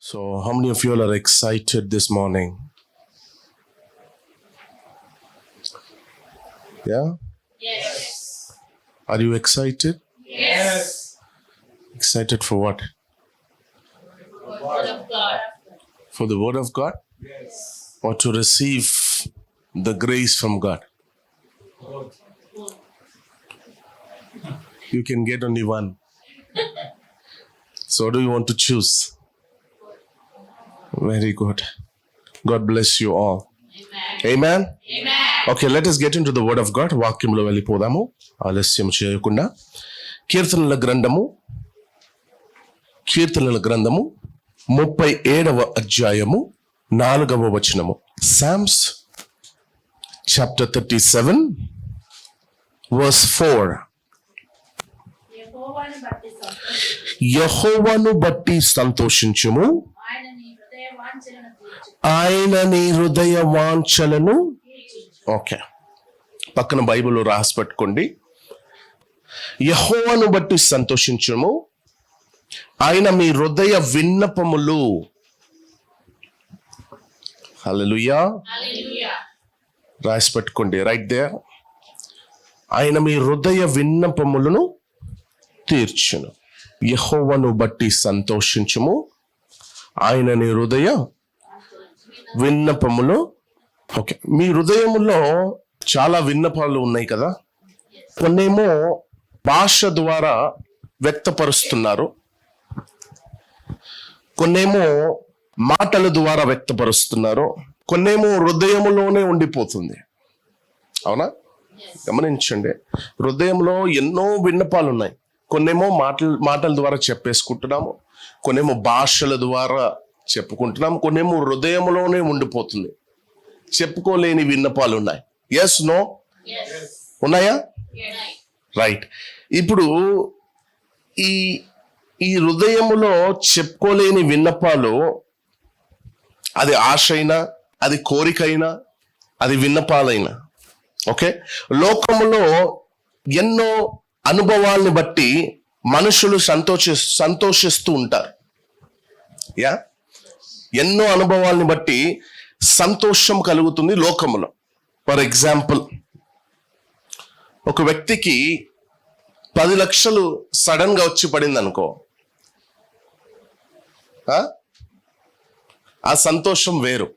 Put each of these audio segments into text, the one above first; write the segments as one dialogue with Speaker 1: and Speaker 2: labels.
Speaker 1: So, how many of you all are excited this morning? Yeah?
Speaker 2: Yes.
Speaker 1: Are you excited?
Speaker 2: Yes.
Speaker 1: Excited for what?
Speaker 2: Word of God.
Speaker 1: For the Word of God?
Speaker 3: Yes.
Speaker 1: Or to receive the grace from God?
Speaker 3: Both.
Speaker 1: You can get only one. So, what do you want to choose? Very good. God bless you all.
Speaker 2: Amen.
Speaker 1: Amen?
Speaker 2: Amen.
Speaker 1: Okay, let us get into the Word of God. వాక్యంలో వెళ్ళిపోదాము ఆలస్యం చేయకుండా. కీర్తనల గ్రంథము 37వ అధ్యాయము 4వ వచనము. Psalms chapter 37 verse 4. యెహోవాను బట్టి సంతోషించుము, ఆయన నీ హృదయ వాంఛలను. ఓకే, పక్కన బైబిల్ రాసి పెట్టుకోండి. యెహోవాను బట్టి సంతోషించుము, ఆయన మీ హృదయ విన్నపములు. హల్లెలూయా.
Speaker 2: Hallelujah.
Speaker 1: రాసి పెట్టుకోండి రైట్ దేర్. ఆయన మీ హృదయ విన్నపములను తీర్చును. యెహోవాను బట్టి సంతోషించుము, ఆయన నీ హృదయ విన్నపములు. ఓకే, మీ హృదయములో చాలా విన్నపాలు ఉన్నాయి కదా. కొన్నేమో భాష ద్వారా వ్యక్తపరుస్తున్నారు, కొన్నేమో మాటల ద్వారా వ్యక్తపరుస్తున్నారు, కొన్నేమో హృదయములోనే ఉండిపోతుంది. అవునా? గమనించండి, హృదయంలో ఎన్నో విన్నపాలు ఉన్నాయి. కొన్నేమో మాటల ద్వారా చెప్పేసుకుంటున్నాము, కొన్నేమో భాషల ద్వారా చెప్పుకుంటున్నాము, కొన్నేమో హృదయంలోనే ఉండిపోతుంది. చెప్పుకోలేని విన్నపాలు ఉన్నాయి. Yes no
Speaker 2: Yes.
Speaker 1: ఉన్నాయా?
Speaker 2: Yes.
Speaker 1: రైట్. ఇప్పుడు ఈ హృదయములో చెప్పుకోలేని విన్నపాలు, అది ఆశ అయినా, అది కోరికైనా, అది విన్నపాలైనా. ఓకే, లోకములో ఎన్నో అనుభవాల్ని బట్టి మనుషులు సంతోషిస్తూ ఉంటారు. యా, ఎన్నో అనుభవాల్ని బట్టి సంతోషం కలుగుతుంది లోకములో. ఫర్ ఎగ్జాంపుల్, ఒక వ్యక్తికి 10 లక్షలు సడన్ గా వచ్చి పడింది అనుకో, ఆ సంతోషం వేరు.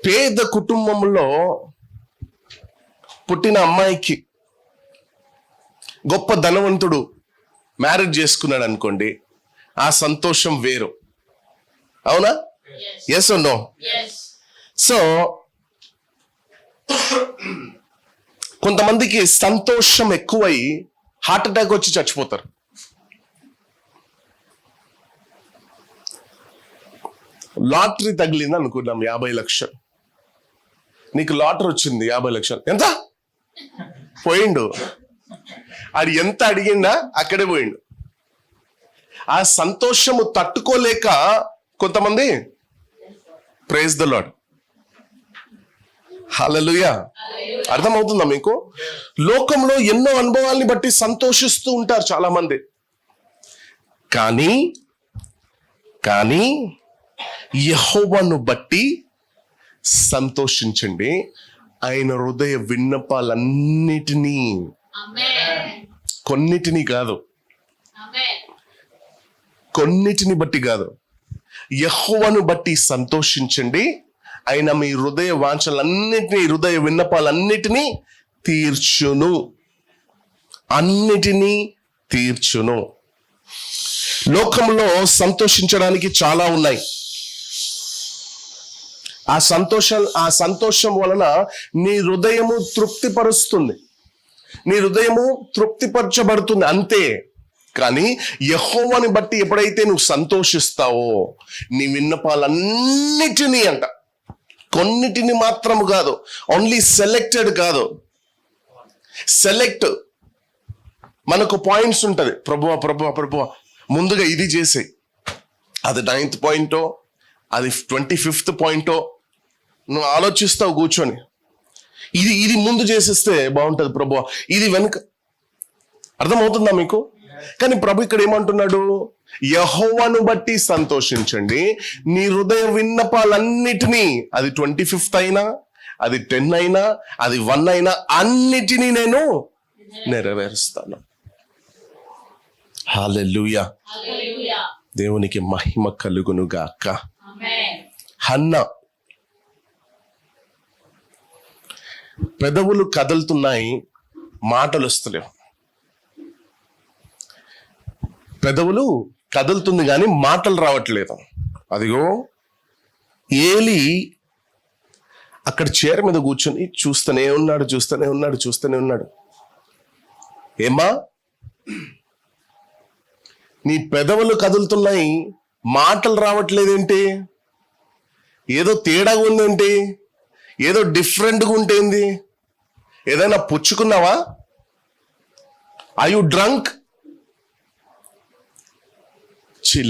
Speaker 1: పేద కుటుంబంలో పుట్టిన అమ్మాయికి గొప్ప ధనవంతుడు మ్యారేజ్ చేసుకున్నాడు అనుకోండి, ఆ సంతోషం వేరు. అవునా?
Speaker 2: Yes.
Speaker 1: Yes no?
Speaker 2: Yes.
Speaker 1: So కొంతమందికి సంతోషం ఎక్కువై హార్ట్ అటాక్ వచ్చి చచ్చిపోతారు. లాటరీ తగిలింది అనుకున్నాం 50 లక్షలు, నీకు లాటరీ వచ్చింది 50 లక్షలు. ఎంత పోయిండు, అది ఎంత అడిగిందా అక్కడే పోయిండు. ఆ సంతోషము తట్టుకోలేక కొంతమంది, ప్రైజ్ ద లార్డ్, హల్లెలూయా. అర్థమవుతుందా మీకు? లోకంలో ఎన్నో అనుభవాల్ని బట్టి సంతోషిస్తూ ఉంటారు చాలా మంది. కానీ యెహోవాను బట్టి సంతోషించండి, ఆయన హృదయ విన్నపాలన్నిటినీ,
Speaker 2: Amen.
Speaker 1: కొన్నిటిని కాదు,
Speaker 2: Amen.
Speaker 1: కొన్నిటిని బట్టి కాదు, యెహోవాను బట్టి సంతోషించండి, ఆయన మీ హృదయ వాంఛలన్నిటినీ, హృదయ విన్నపాలన్నిటినీ తీర్చును. అన్నిటినీ తీర్చును. లోకంలో సంతోషించడానికి చాలా ఉన్నాయి. ఆ సంతోషం వలన నీ హృదయము తృప్తిపరుస్తుంది, నీ హృదయము తృప్తిపరచబడుతుంది అంతే. కానీ యెహోవాని బట్టి ఎప్పుడైతే నువ్వు సంతోషిస్తావో, నీ విన్నపాలన్నిటినీ అంట, కొన్నిటిని మాత్రము కాదు, ఓన్లీ సెలెక్టెడ్ కాదు, సెలెక్ట్. మనకు పాయింట్స్ ఉంటది, ప్రభువా ముందుగా ఇది చేసే, అది 9th పాయింటో, అది 25th పాయింటో, నువ్వు ఆలోచిస్తావు కూర్చొని, ఇది ముందు చేసేస్తే బాగుంటది ప్రభువా, ఇది వెనుక. అర్థమవుతుందా మీకు? కానీ ప్రభు ఇక్కడ ఏమంటున్నాడు? యెహోవాను బట్టి సంతోషించండి, నీ హృదయ విన్నపాలన్నిటినీ, అది 25th అయినా, అది 10 అయినా, అది 1 అయినా, అన్నిటినీ నేను నెరవేరుస్తాను. హల్లెలూయా.
Speaker 2: హల్లెలూయా.
Speaker 1: దేవునికి మహిమ కలుగును గాక.
Speaker 2: ఆమేన్.
Speaker 1: హన్నా పెదవులు కదులుతున్నాయి, మాటలు వస్తలేవు. పెదవులు కదులుతుంది కానీ మాటలు రావట్లేదు. అదిగో ఏలి అక్కడ చైర్ మీద కూర్చొని చూస్తూనే ఉన్నాడు. ఏమ్మా, నీ పెదవులు కదులుతున్నాయి, మాటలు రావట్లేదేంటి? ఏదో తేడాగా ఉందేంటి? ఏదో డిఫరెంట్గా ఉంటేంది? ఏదైనా పుచ్చుకున్నావా? Are you drunk?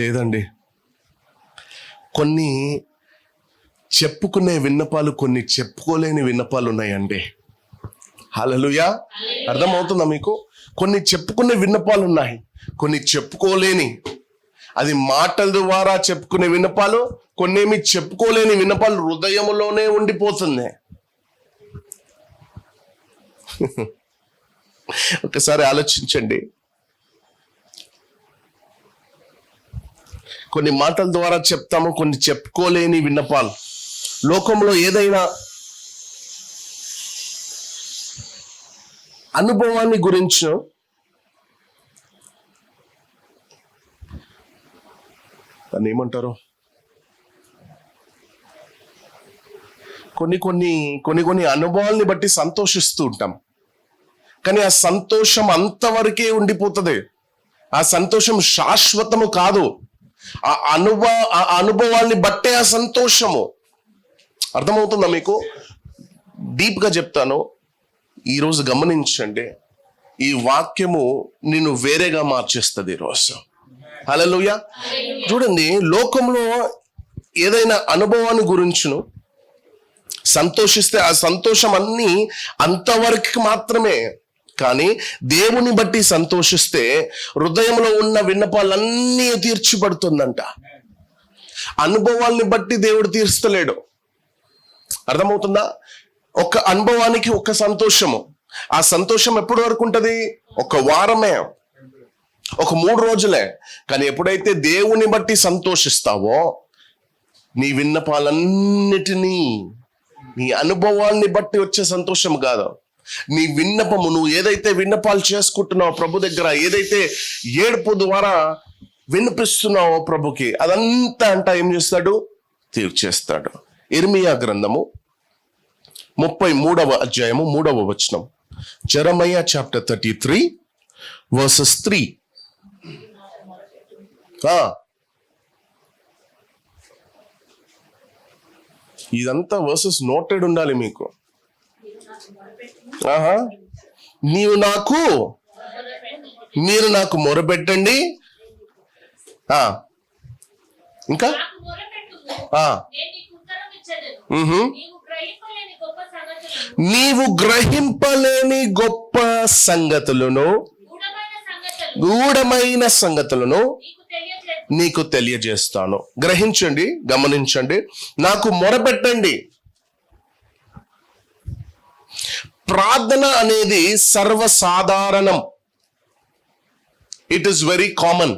Speaker 1: లేదండి. కొన్ని చెప్పుకునే విన్నపాలు, కొన్ని చెప్పుకోలేని విన్నపాలు ఉన్నాయండి. హల్లెలూయా. అర్థమవుతుందా మీకు? కొన్ని చెప్పుకునే విన్నపాలు ఉన్నాయి, కొన్ని చెప్పుకోలేని, అది మాటల ద్వారా చెప్పుకునే విన్నపాలు, కొన్నేమి చెప్పుకోలేని విన్నపాలు హృదయములోనే ఉండిపోతుంది. ఒకసారి ఆలోచించండి. కొన్ని మాటల ద్వారా చెప్తాము, కొన్ని చెప్పుకోలేని విన్నపాలు. లోకంలో ఏదైనా అనుభవాన్ని గురించి దాన్ని ఏమంటారు? కొన్ని అనుభవాల్ని బట్టి సంతోషిస్తూ ఉంటాం, కానీ ఆ సంతోషం అంతవరకే ఉండిపోతుంది. ఆ సంతోషం శాశ్వతము కాదు. ఆ అనుభవాల్ని బట్టే ఆ సంతోషము. అర్థమవుతుందా మీకు? డీప్ గా చెప్తాను, ఈరోజు గమనించండి. ఈ వాక్యము నిన్ను వేరేగా మార్చేస్తుంది ఈరోజు. హల్లెలూయా. చూడండి, లోకంలో ఏదైనా అనుభవాన్ని గురించును సంతోషిస్తే ఆ సంతోషం అన్ని అంతవరకు మాత్రమే. కానీ దేవుని బట్టి సంతోషిస్తే హృదయంలో ఉన్న విన్నపాలన్నీ తీర్చిపడుతుందంట. అనుభవాల్ని బట్టి దేవుడు తీర్చలేడు. అర్థమవుతుందా? ఒక అనుభవానికి ఒక సంతోషము. ఆ సంతోషం ఎప్పటి వరకు ఉంటది? ఒక వారమే, ఒక 3 రోజులే. కానీ ఎప్పుడైతే దేవుని బట్టి సంతోషిస్తావో, నీ విన్నపాలన్నిటినీ, నీ అనుభవాల్ని బట్టి వచ్చే సంతోషం కాదు, నీ విన్నపము, నువ్వు ఏదైతే విన్నపాలు చేసుకుంటున్నావో ప్రభు దగ్గర, ఏదైతే ఏడుపు ద్వారా వినిపిస్తున్నావో ప్రభుకి, అదంతా ఏం చేస్తాడు? తీర్చేస్తాడు. ఇర్మియా గ్రంథము 33వ అధ్యాయము 3వ వచనం. జెరమయా చాప్టర్ 33 verses 3. ఇదంతా వర్సెస్ నోటెడ్ ఉండాలి మీకు. మీరు నాకు మొరపెట్టండి. ఇంకా
Speaker 2: నాకు మొరపెట్టుము, నేను నీకు ఉత్తరం ఇచ్చెదను.
Speaker 1: నీవు గ్రహింపలేని గొప్ప సంగతులను, గూఢమైన సంగతులను నీకు తెలియజేస్తాను. గ్రహించండి, గమనించండి. నాకు మొరపెట్టండి. ప్రార్థన అనేది సర్వసాధారణం. It is very common.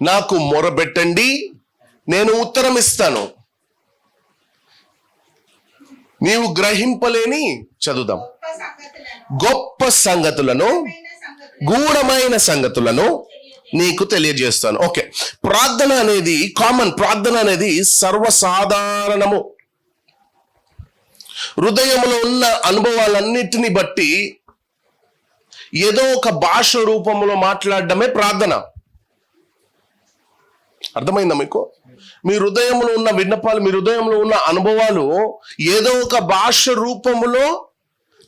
Speaker 1: నాకు మొరపెట్టండి, నేను ఉత్తరం ఇస్తాను. నీవు గ్రహింపలేని, చదువుదాం, గొప్ప సంగతులను, గూఢమైన సంగతులను నీకు తెలియజేస్తాను. ఓకే, ప్రార్థన అనేది కామన్, ప్రార్థన అనేది సర్వసాధారణము. హృదయంలో ఉన్న అనుభవాలన్నిటిని బట్టి ఏదో ఒక భాష రూపంలో మాట్లాడడమే ప్రార్థన. అర్థమైందా మీకు? మీ హృదయంలో ఉన్న విన్నపాలు, మీ హృదయంలో ఉన్న అనుభవాలు ఏదో ఒక భాష రూపంలో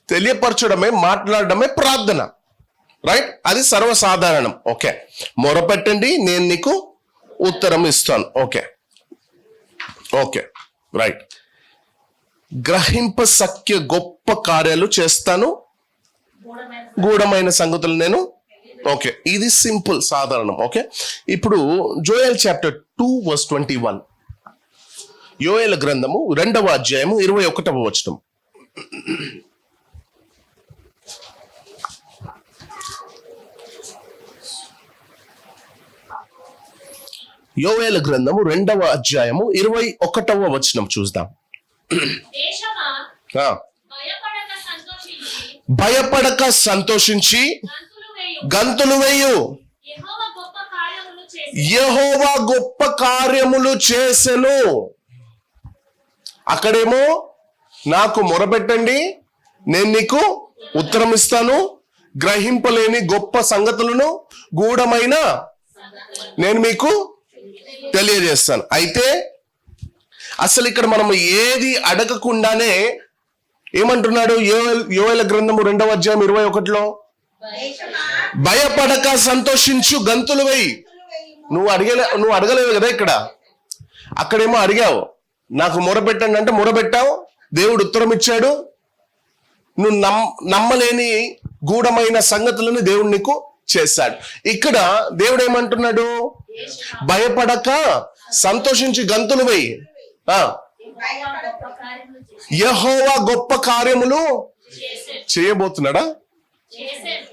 Speaker 1: తెలియపరచడమే, మాట్లాడడమే ప్రార్థన. రైట్? అది సర్వసాధారణం. ఓకే, మొరపెట్టండి, నేను నీకు ఉత్తరం ఇస్తాను. Okay okay right. గ్రహింప సఖ్య గొప్ప కార్యాలు చేస్తాను, గూఢమైన సంగతులు నేను ఓకే, ఇది సింపుల్ సాధారణం. ఓకే, ఇప్పుడు జోయల్ చాప్టర్ 2:21, యోయేలు గ్రంథము 2వ అధ్యాయము 21వ వచనం. యోయేలు గ్రంథము 2వ అధ్యాయము 21వ వచనం చూద్దాం.
Speaker 2: దేశమా
Speaker 1: ఆ,
Speaker 2: భయపడక సంతోషించి
Speaker 1: గంతులు
Speaker 2: గంతులు వేయు.
Speaker 1: వేయు,
Speaker 2: యెహోవా గొప్ప కార్యములు చేసి
Speaker 1: యెహోవా గొప్ప కార్యములు చేసెను. అక్కడేమో నాకు మొరపెట్టండి నేను నీకు ఉత్తరం ఇస్తాను, గ్రహింపలేని గొప్ప సంగతులను గూఢమైన నేను మీకు తెలియజేస్తాను. అయితే అసలు ఇక్కడ మనం ఏది అడగకుండానే ఏమంటున్నాడు యోయేలు గ్రంథము 2వ అధ్యాయం 21లో, భయపడక సంతోషించు గంతులు వేయి. నువ్వు అడగలేవు కదా ఇక్కడ. అక్కడేమో అడిగావు నాకు మొరపెట్టండి అంటే మొరపెట్టావు, దేవుడు ఉత్తరం ఇచ్చాడు. నువ్వు నమ్మలేని గూఢమైన సంగతులను దేవుడు నీకు చేశాడు. ఇక్కడ దేవుడు ఏమంటున్నాడు, భయపడక సంతోషించి గంతులు వేయి. యెహోవా గొప్ప కార్యములు చేయబోతున్నాడా?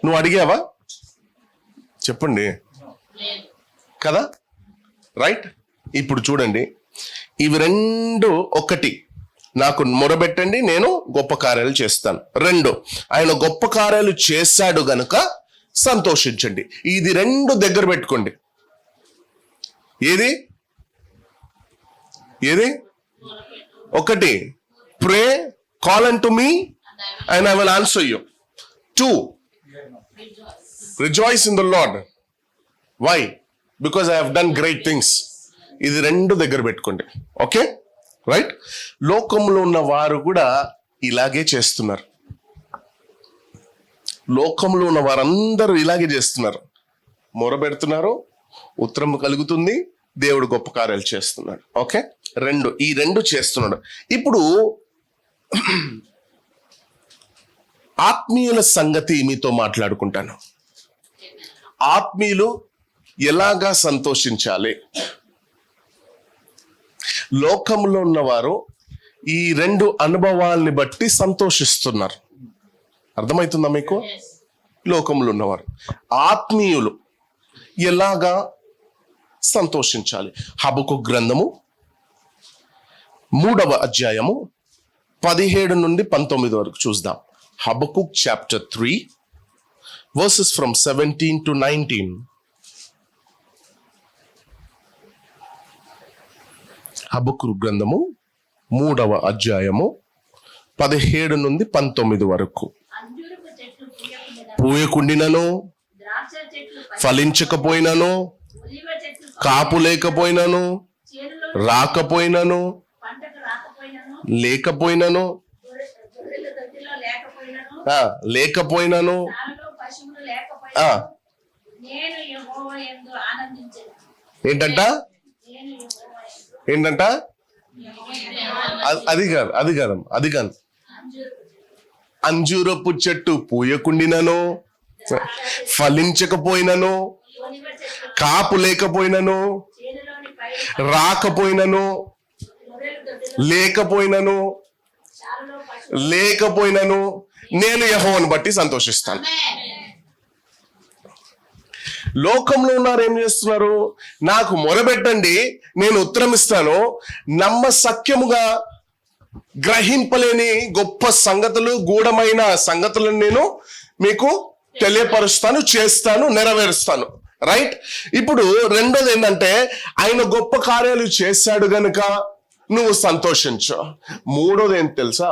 Speaker 1: నువ్వు అడిగావా? చెప్పండి కదా, రైట్? ఇప్పుడు చూడండి, ఇవి రెండు ఒకటి, నాకు మొరబెట్టండి నేను గొప్ప కార్యాలు చేస్తాను. 2, ఆయన గొప్ప కార్యాలు చేశాడు గనుక సంతోషించండి. ఇది 2 దగ్గర పెట్టుకోండి. ఏది ఏది? 1, pray, call unto me and I will answer you. 2, rejoice in the Lord. Why? Because I have done great things. ఇది 2 దగ్గర పెట్టుకోండి. Okay, right? లోకంలో ఉన్న వారు కూడా ఇలాగే చేస్తున్నారు. లోకంలో ఉన్న వారందరూ ఇలాగే చేస్తున్నారు. మొరబెడుతున్నారు, ఉత్తరం కలుగుతుంది, దేవుడు గొప్ప కార్యాలు చేస్తున్నాడు. ఓకే, ఈ రెండు చేస్తున్నాడు. ఇప్పుడు ఆత్మీయుల సంగతి మీతో మాట్లాడుకుంటాను. ఆత్మీయులు ఎలాగా సంతోషించాలి? లోకంలో ఉన్నవారు ఈ 2 అనుభవాల్ని బట్టి సంతోషిస్తున్నారు. అర్థమవుతుందా మీకు? లోకంలో ఉన్నవారు. ఆత్మీయులు ఎలాగా సంతోషించాలి? హబక్కూకు గ్రంథము 3వ అధ్యాయము 17 నుండి 19 వరకు చూద్దాం. హబక్కూక్ చాప్టర్ 3 verses from 17 to 19. హబక్కూకు గ్రంథము 3వ అధ్యాయము 17 నుండి 19 వరకు.
Speaker 2: అంజూరపు చెట్లు
Speaker 1: పూయకుండినను,
Speaker 2: ద్రాక్ష చెట్లు
Speaker 1: ఫలించకపోయినను,
Speaker 2: ఒలివ చెట్లు
Speaker 1: కాపు లేకపోయినను,
Speaker 2: చేనులో
Speaker 1: రాకపోయినను,
Speaker 2: పంటకు రాకపోయినను,
Speaker 1: లేకపోయినను,
Speaker 2: గొర్రెల దొడ్డిలో లేకపోయినను,
Speaker 1: లేకపోయినను,
Speaker 2: దానిలో పశువులు లేకపోయినను, నేను యెహోవా యందు ఆనందించెదను.
Speaker 1: ఏంటంట
Speaker 2: నేను యెహోవా యందు
Speaker 1: ఏంటంట? అది కాదు
Speaker 2: అంజూరపు
Speaker 1: అంజూరపు చెట్టు పూయకుండినను, ఫలించకపోయినను,
Speaker 2: ఒలివ చెట్లు
Speaker 1: కాపు లేకపోయినను,
Speaker 2: చేనులోని పైరు
Speaker 1: రాకపోయినను,
Speaker 2: గొర్రెల దొడ్డిలో
Speaker 1: లేకపోయినను,
Speaker 2: చాలలో పశువులు
Speaker 1: లేకపోయినను, నేను యెహోవాను బట్టి సంతోషిస్తాను. లోకంలో ఉన్నారు ఏం చేస్తున్నారు? నాకు మొరబెట్టండి నేను ఉత్తరం ఇస్తాను, నమ్మశక్యముగా గ్రహింపలేని గొప్ప సంగతులు, గూఢమైన సంగతులను నేను మీకు తెలియపరుస్తాను, చేస్తాను, నెరవేరుస్తాను. రైట్? ఇప్పుడు రెండోది ఏంటంటే, ఆయన గొప్ప కార్యాలు చేశాడు గనుక నువ్వు సంతోషించు. మూడోది ఏంటి తెలుసా?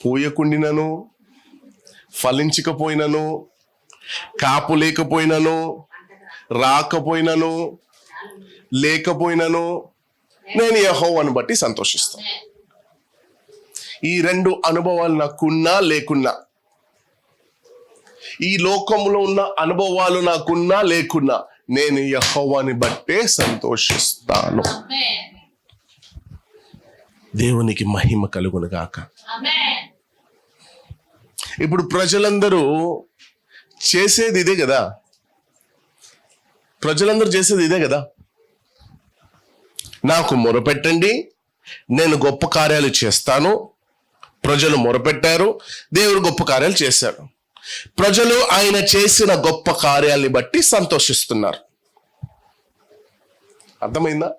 Speaker 1: పూయకుండినను, ఫలించకపోయినను, కాపు లేకపోయినను, రాకపోయినను, లేకపోయినను, నేను యెహోవాను బట్టి సంతోషిస్తాను. ఈ 2 అనుభవాలు నాకున్నా లేకున్నా, ఈ లోకంలో ఉన్న అనుభవాలు నాకున్నా లేకున్నా, నేను యెహోవాని బట్టే సంతోషిస్తాను. దేవునికి మహిమ కలుగును గాక. ఇప్పుడు ప్రజలందరూ చేసేది ఇదే కదా, ప్రజలందరూ చేసేది ఇదే కదా. నాకు మొరపెట్టండి, నేను గొప్ప కార్యాలు చేస్తాను. ప్రజలు మొరపెట్టారు, దేవుడు గొప్ప కార్యాలు చేశాడు. ప్రజలు ఆయన చేసిన గొప్ప కార్యాలని బట్టి సంతోషిస్తున్నారు. అర్థమైందా?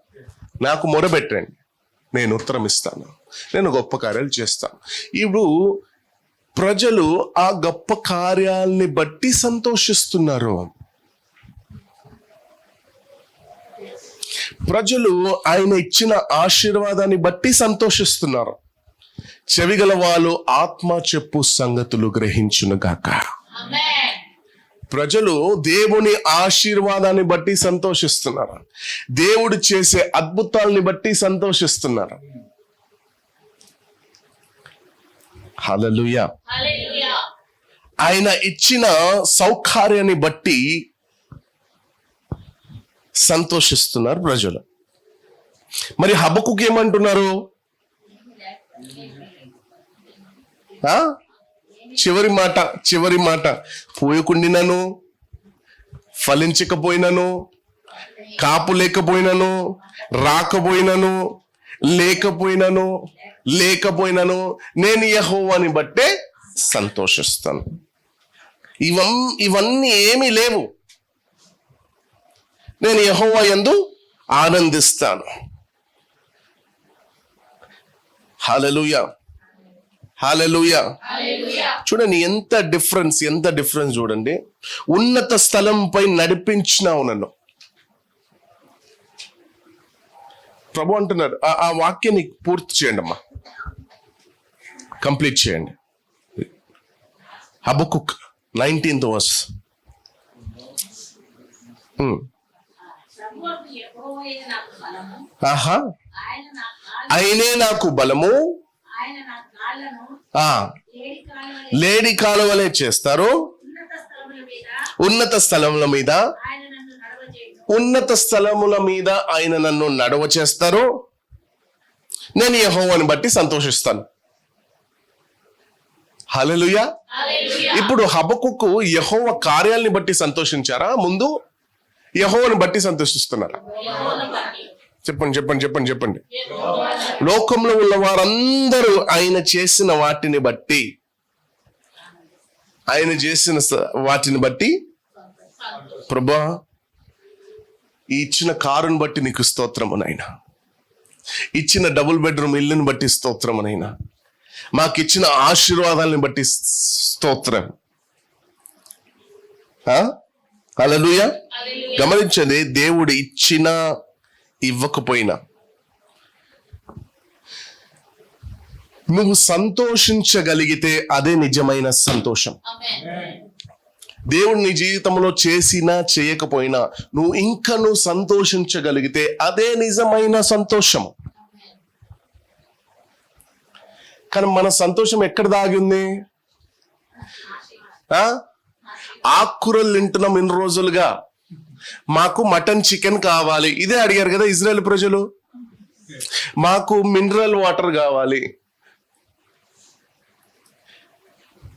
Speaker 1: నాకు మొరపెట్టండి, నేను ఉత్తరం ఇస్తాను, నేను గొప్ప కార్యాలు చేస్తాను. ఇప్పుడు ప్రజలు ఆ గొప్ప కార్యాలని బట్టి సంతోషిస్తున్నారు. ప్రజలు ఆయన ఇచ్చిన ఆశీర్వాదాన్ని బట్టి సంతోషిస్తున్నారు. చెవిగల వాళ్ళు ఆత్మ చెప్పు సంగతులు గ్రహించును గాక.
Speaker 2: ఆమేన్.
Speaker 1: ప్రజలు దేవుని ఆశీర్వాదాన్ని బట్టి సంతోషిస్తున్నారు. దేవుడు చేసే అద్భుతాలని బట్టి సంతోషిస్తున్నారు. హల్లెలూయా.
Speaker 2: హల్లెలూయా.
Speaker 1: ఆయన ఇచ్చిన సౌకర్యాన్ని బట్టి సంతోషిస్తున్నారు ప్రజలు. మరి హబక్కుకు ఏమంటున్నారు? చివరి మాట పూయకుండినను, ఫలించకపోయినను, కాపు లేకపోయినను, రాకపోయినను, లేకపోయినను నేను యెహోవాని బట్టే సంతోషిస్తాను. ఇవన్నీ ఏమీ లేవు, నేను యెహోవా యందు ఆనందిస్తాను. హల్లెలూయా. హల్లెలూయా.
Speaker 2: హల్లెలూయా.
Speaker 1: చూడండి ఎంత డిఫరెన్స్ చూడండి. ఉన్నత స్థలంపై నడిపించినావు నన్ను. ప్రభు అంటున్నారు, ఆ వాక్యాన్ని పూర్తి చేయండి అమ్మా, కంప్లీట్ చేయండి. Habakkuk 19th verse.
Speaker 2: ప్రభువు యెహోవాయే నాకు బలము,
Speaker 1: ఆహా,
Speaker 2: ఆయన నా
Speaker 1: ఆయనే నాకు బలము,
Speaker 2: ఆయన నా కాళ్ళను
Speaker 1: ఆ
Speaker 2: ఏడి కాలువల
Speaker 1: లేడి కాలువలే చేస్తారు,
Speaker 2: ఉన్నత స్థలముల మీద
Speaker 1: ఉన్నత స్థలముల మీద ఆయన నన్ను నడవ చేస్తారు. నేను యెహోవాని బట్టి సంతోషిస్తాను. హల్లెలూయా.
Speaker 2: హల్లెలూయా.
Speaker 1: ఇప్పుడు హబక్కుకు యెహోవా కార్యాలని బట్టి సంతోషించారా, ముందు యెహోవాని బట్టి సంతోషిస్తున్నారా?
Speaker 2: యెహోవాను బట్టి.
Speaker 1: చెప్పండి.
Speaker 2: యెహోవాను
Speaker 1: లోకంలో ఉన్న వారందరూ ఆయన చేసిన వాటిని బట్టి, ప్రభువా ఈ ఇచ్చిన కారుని బట్టి నీకు స్తోత్రము నాయనా, ఇచ్చిన డబుల్ బెడ్రూమ్ ఇల్లుని బట్టి స్తోత్రము నాయనా, మాకు ఇచ్చిన ఆశీర్వాదాలని బట్టి స్తోత్రం. హల్లెలూయా.
Speaker 2: హల్లెలూయా.
Speaker 1: గమనించండి, దేవుడు ఇచ్చినా ఇవ్వకపోయినా నువ్వు సంతోషించగలిగితే అదే నిజమైన సంతోషం.
Speaker 2: ఆమేన్.
Speaker 1: దేవుడు నీ జీవితంలో చేసినా చేయకపోయినా నువ్వు సంతోషించగలిగితే అదే నిజమైన సంతోషం. కానీ మన సంతోషం ఎక్కడ దాగి ఉంది? ఆకుకూరలు తింటున్నాం ఇన్ని రోజులుగా, మాకు మటన్ చికెన్ కావాలి, ఇదే అడిగారు కదా ఇజ్రాయెల్ ప్రజలు. మాకు మినరల్ వాటర్ కావాలి.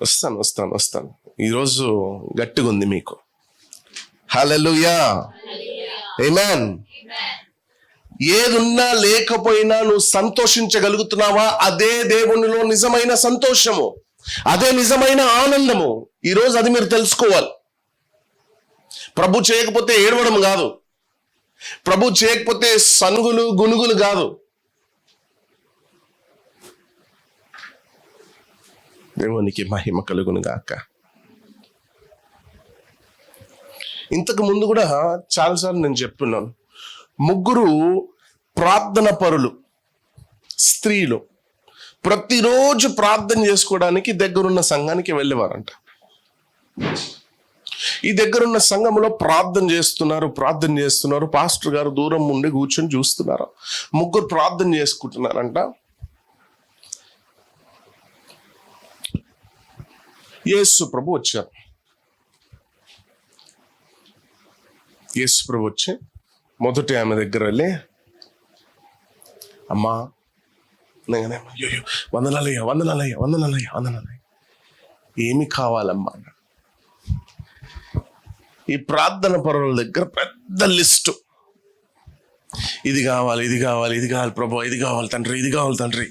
Speaker 1: వస్తాను ఈరోజు గట్టిగా ఉంది మీకు. హల్లెలూయా. ఆమేన్. ఏదున్నా లేకపోయినా నువ్వు సంతోషించగలుగుతున్నావా? అదే దేవునిలో నిజమైన సంతోషము, అదే నిజమైన ఆనందము. ఈరోజు అది మీరు తెలుసుకోవాలి. ప్రభు చేయకపోతే ఏడవడం కాదు, ప్రభు చేయకపోతే సనుగులు గునుగులు కాదు. దేవునికి మహిమ కలుగును గాక. ఇంతకు ముందు కూడా చాలాసార్లు నేను చెప్తున్నాను, ముగ్గురు ప్రార్థన పరులు స్త్రీలు ప్రతిరోజు ప్రార్థన చేసుకోవడానికి దగ్గరున్న సంఘానికి వెళ్ళేవారంట. ఈ దగ్గరున్న సంఘంలో ప్రార్థన చేస్తున్నారు. పాస్టర్ గారు దూరం ఉండి కూర్చొని చూస్తున్నారు. ముగ్గురు ప్రార్థన చేసుకుంటున్నారంట. యేసు ప్రభు వచ్చారు. యేసు ప్రభు వచ్చి మొదటి ఆమె దగ్గర వెళ్ళి, అమ్మా వందనాలయ్యా. ఏమి కావాలమ్మా? ఈ ప్రార్థన పరుల దగ్గర పెద్ద లిస్టు. ఇది కావాలి, ఇది కావాలి, ఇది కావాలి ప్రభు, ఇది కావాలి తండ్రి, ఇది కావాలి తండ్రి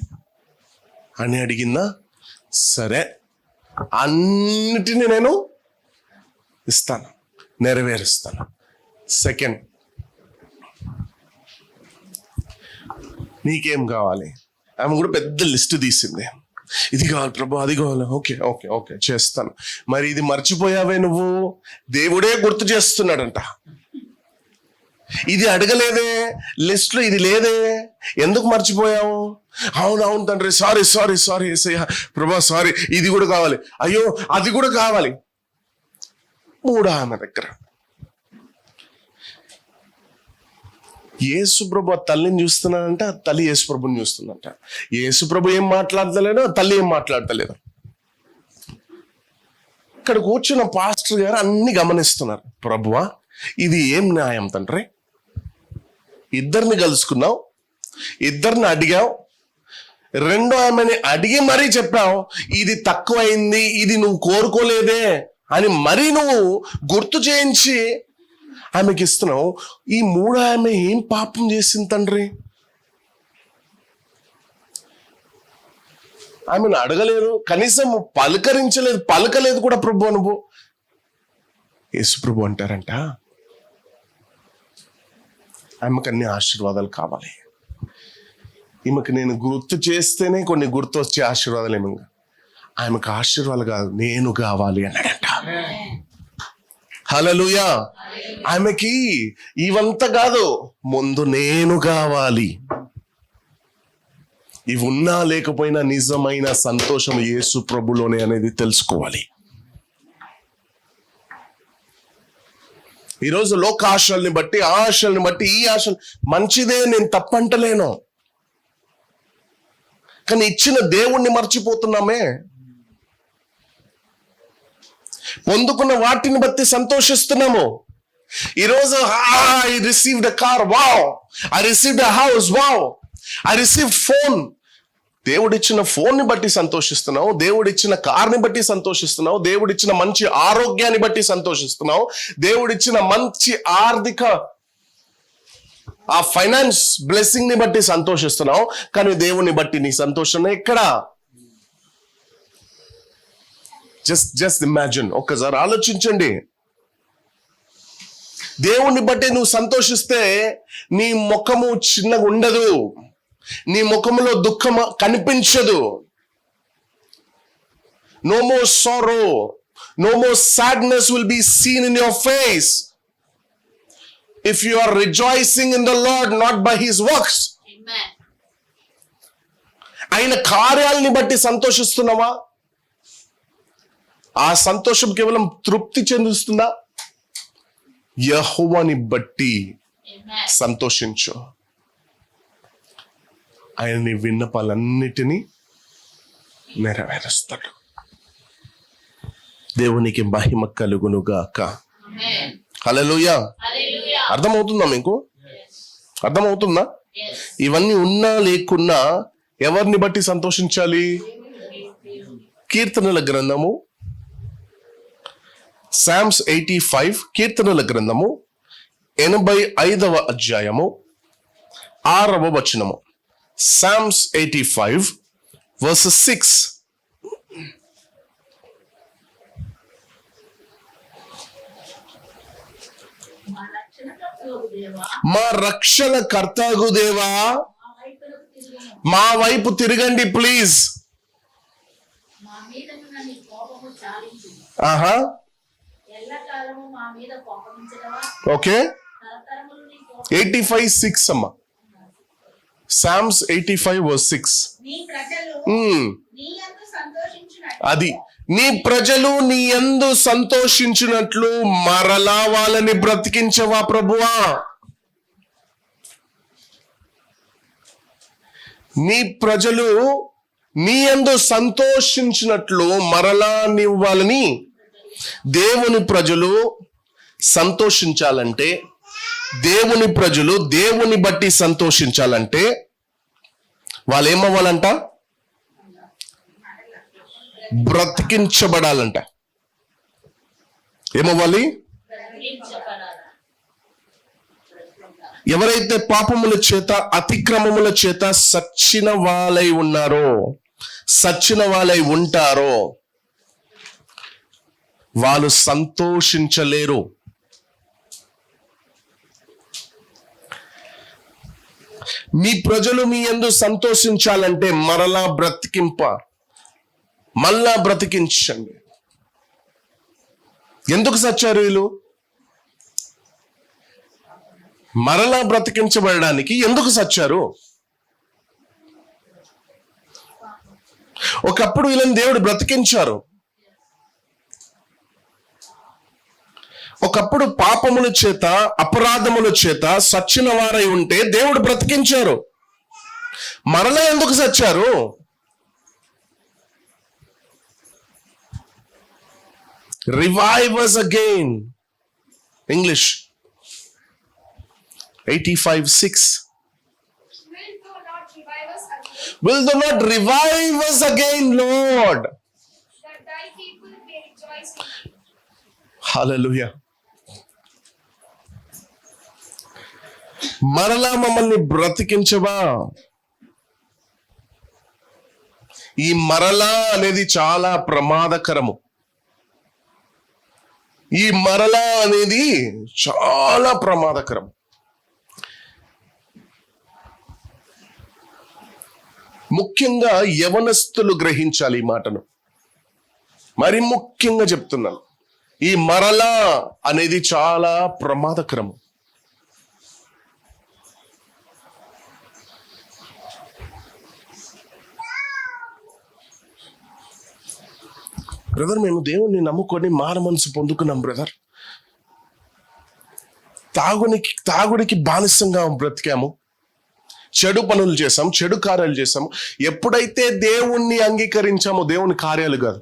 Speaker 1: అని అడిగిందా? సరే, అన్నిటినీ నేను ఇస్తాను, నెరవేరుస్తాను. సెకండ్, నీకేం కావాలి? ఆమె కూడా పెద్ద లిస్ట్ తీసింది. ఇది కావాలి ప్రభు, అది కావాలి, ఓకే ఓకే ఓకే చేస్తాను. మరి ఇది మర్చిపోయావే నువ్వు? దేవుడే గుర్తు చేస్తున్నాడంట. ఇది అడగలేదే, లిస్ట్లో ఇది లేదే, ఎందుకు మర్చిపోయావు? అవును తండ్రి, సారీ సారీ సారీ ఏసయ్యా ప్రభా, సారీ, ఇది కూడా కావాలి, అయ్యో అది కూడా కావాలి. మూడు ఆమె దగ్గర. యేసుప్రభు తల్లిని చూస్తున్నాడంట, తల్లి యేసుప్రభుని చూస్తుందంట. యేసుప్రభు ఏం మాట్లాడతలేడు, తల్లి ఏం మాట్లాడతలేదు. ఇక్కడ కూర్చున్న పాస్టర్ గారు అన్ని గమనిస్తున్నారు. ప్రభువా, ఇది ఏం న్యాయం తండ్రి? ఇద్దరిని కలుసుకున్నావు, ఇద్దరిని అడిగావు, రెండో ఆమెని అడిగి మరీ చెప్పావు ఇది తక్కువైంది, ఇది నువ్వు కోరుకోలేదే అని మరీ నువ్వు గుర్తు చేయించి ఆమెకి ఇస్తున్నావు. ఈ మూడో ఆమె ఏం పాపం చేసింది తండ్రి? ఆమెను అడగలేదు, కనీసం పలకలేదు కూడా ప్రభు నువ్వు. యేసు ప్రభు అంటారంట, ఆమెకు అన్ని ఆశీర్వాదాలు కావాలి. ఈమెకు నేను గుర్తు చేస్తేనే కొన్ని గుర్తు వచ్చే ఆశీర్వాదాలు ఏమన్నా, ఆమెకు ఆశీర్వాదాలు కాదు, నేను కావాలి అన్నాడంట. హల్లెలూయా. ఆమెకి ఇవంతా కాదు, ముందు నేను కావాలి. ఇవి ఉన్నా లేకపోయినా నిజమైన సంతోషం యేసు ప్రభులోనే అనేది తెలుసుకోవాలి. ఈరోజు లోక ఆశల్ని బట్టి, ఆశల్ని బట్టి, ఈ ఆశలు మంచిదే, నేను తప్పంటలేను, కానీ ఇచ్చిన దేవుణ్ణి మర్చిపోతున్నామే. పొందుకున్న వాటిని బట్టి సంతోషిస్తున్నాము. ఈరోజు I received a car, wow, I received a house, wow, I received phone. దేవుడిచ్చిన ఫోన్ని బట్టి సంతోషిస్తున్నావు, దేవుడిచ్చిన కార్ని బట్టి సంతోషిస్తున్నావు, దేవుడిచ్చిన మంచి ఆరోగ్యాన్ని బట్టి సంతోషిస్తున్నావు, దేవుడిచ్చిన మంచి ఆర్థిక ఆ ఫైనాన్స్ బ్లెస్సింగ్ ని బట్టి సంతోషిస్తున్నావు. కానీ దేవుని బట్టి నీ సంతోషం ఎక్కడా? జస్ట్ ఇమాజిన్, ఒక్కసారి ఆలోచించండి. దేవుణ్ణి బట్టి నువ్వు సంతోషిస్తే నీ ముఖము చిన్నగా ఉండదు, నీ ముఖములో దుఃఖం కనిపించదు. No more sorrow, no more sadness will be seen in your face if you are rejoicing in the Lord, not by his works.
Speaker 2: Amen.
Speaker 1: ఆయన కార్యాలని బట్టి సంతోషిస్తున్నావా? ఆ సంతోషం కేవలం తృప్తి చెందుతుందా? యెహోవాని బట్టి సంతోషించు. ఆయన నీ విన్నపాలన్నిటినీ నెరవేరుస్తాడు. దేవునికి మహిమ కలుగునుగాక. హల్లెలూయా. అర్థమవుతుందా మీకు? అర్థమవుతుందా? ఇవన్నీ ఉన్నా లేకున్నా ఎవరిని బట్టి సంతోషించాలి? కీర్తనల గ్రంథము సామ్స్ 85, కీర్తనల గ్రంథము 85వ అధ్యాయము 6వ వచనము. Psalms 85 verse 6. మా రక్షణ కర్తగు దేవా, మా వైపు తిరగండి ప్లీజ్. ఆహా, ఓకే. 85:6 అమ్మా. Psalms 85 verse 6. అది నీ ప్రజలు నీ యందు సంతోషించినట్లు మరలా వాళ్ళని బ్రతికించవా ప్రభువా. నీ ప్రజలు నీ యందు సంతోషించినట్లు మరలా నీవు వాళ్ళని. దేవుని ప్రజలు సంతోషించాలంటే, దేవుని ప్రజలు దేవుని బట్టి సంతోషించాలంటే వాళ్ళు ఏమవ్వాలంట? బ్రతికించబడాలంట. ఏమవ్వాలి?
Speaker 2: బ్రతికించబడాలి.
Speaker 1: ఎవరైతే పాపముల చేత అతిక్రమముల చేత సచ్చిన వాళ్ళై ఉన్నారో, సచ్చిన వాళ్ళై ఉంటారో వాళ్ళు సంతోషించలేరు. మీ ప్రజలు మీ యందు సంతోషించాలంటే మరలా మళ్ళా బ్రతికించండి. ఎందుకు సచ్చారు వీళ్ళు? మరలా బ్రతికించబడడానికి ఎందుకు సచ్చారు? ఒకప్పుడు వీళ్ళని దేవుడు బ్రతికించారు. ఒకప్పుడు పాపముల చేత అపరాధముల చేత సచ్చిన వారై ఉంటే దేవుడు బ్రతికించారు. మరలా ఎందుకు సచ్చారు? Revive us again. English 85:6. Will thou not revive us again, Lord?
Speaker 4: That thy people may rejoice in thee.
Speaker 1: Hallelujah. మరలా మమ్మల్ని బ్రతికించవా? ఈ మరలా అనేది చాలా ప్రమాదకరము. ఈ మరలా అనేది చాలా ప్రమాదకరం. ముఖ్యంగా యవనస్తులు గ్రహించాలి ఈ మాటను. మరి ముఖ్యంగా చెప్తున్నాను, ఈ మరలా అనేది చాలా ప్రమాదకరము. బ్రదర్, మేము దేవుణ్ణి నమ్ముకొని మారు మనసు పొందుకున్నాం బ్రదర్. తాగుడికి బానిసంగా బ్రతికాము, చెడు పనులు చేసాం, చెడు కార్యాలు చేసాము. ఎప్పుడైతే దేవుణ్ణి అంగీకరించామో, దేవుని కార్యాలు కాదు,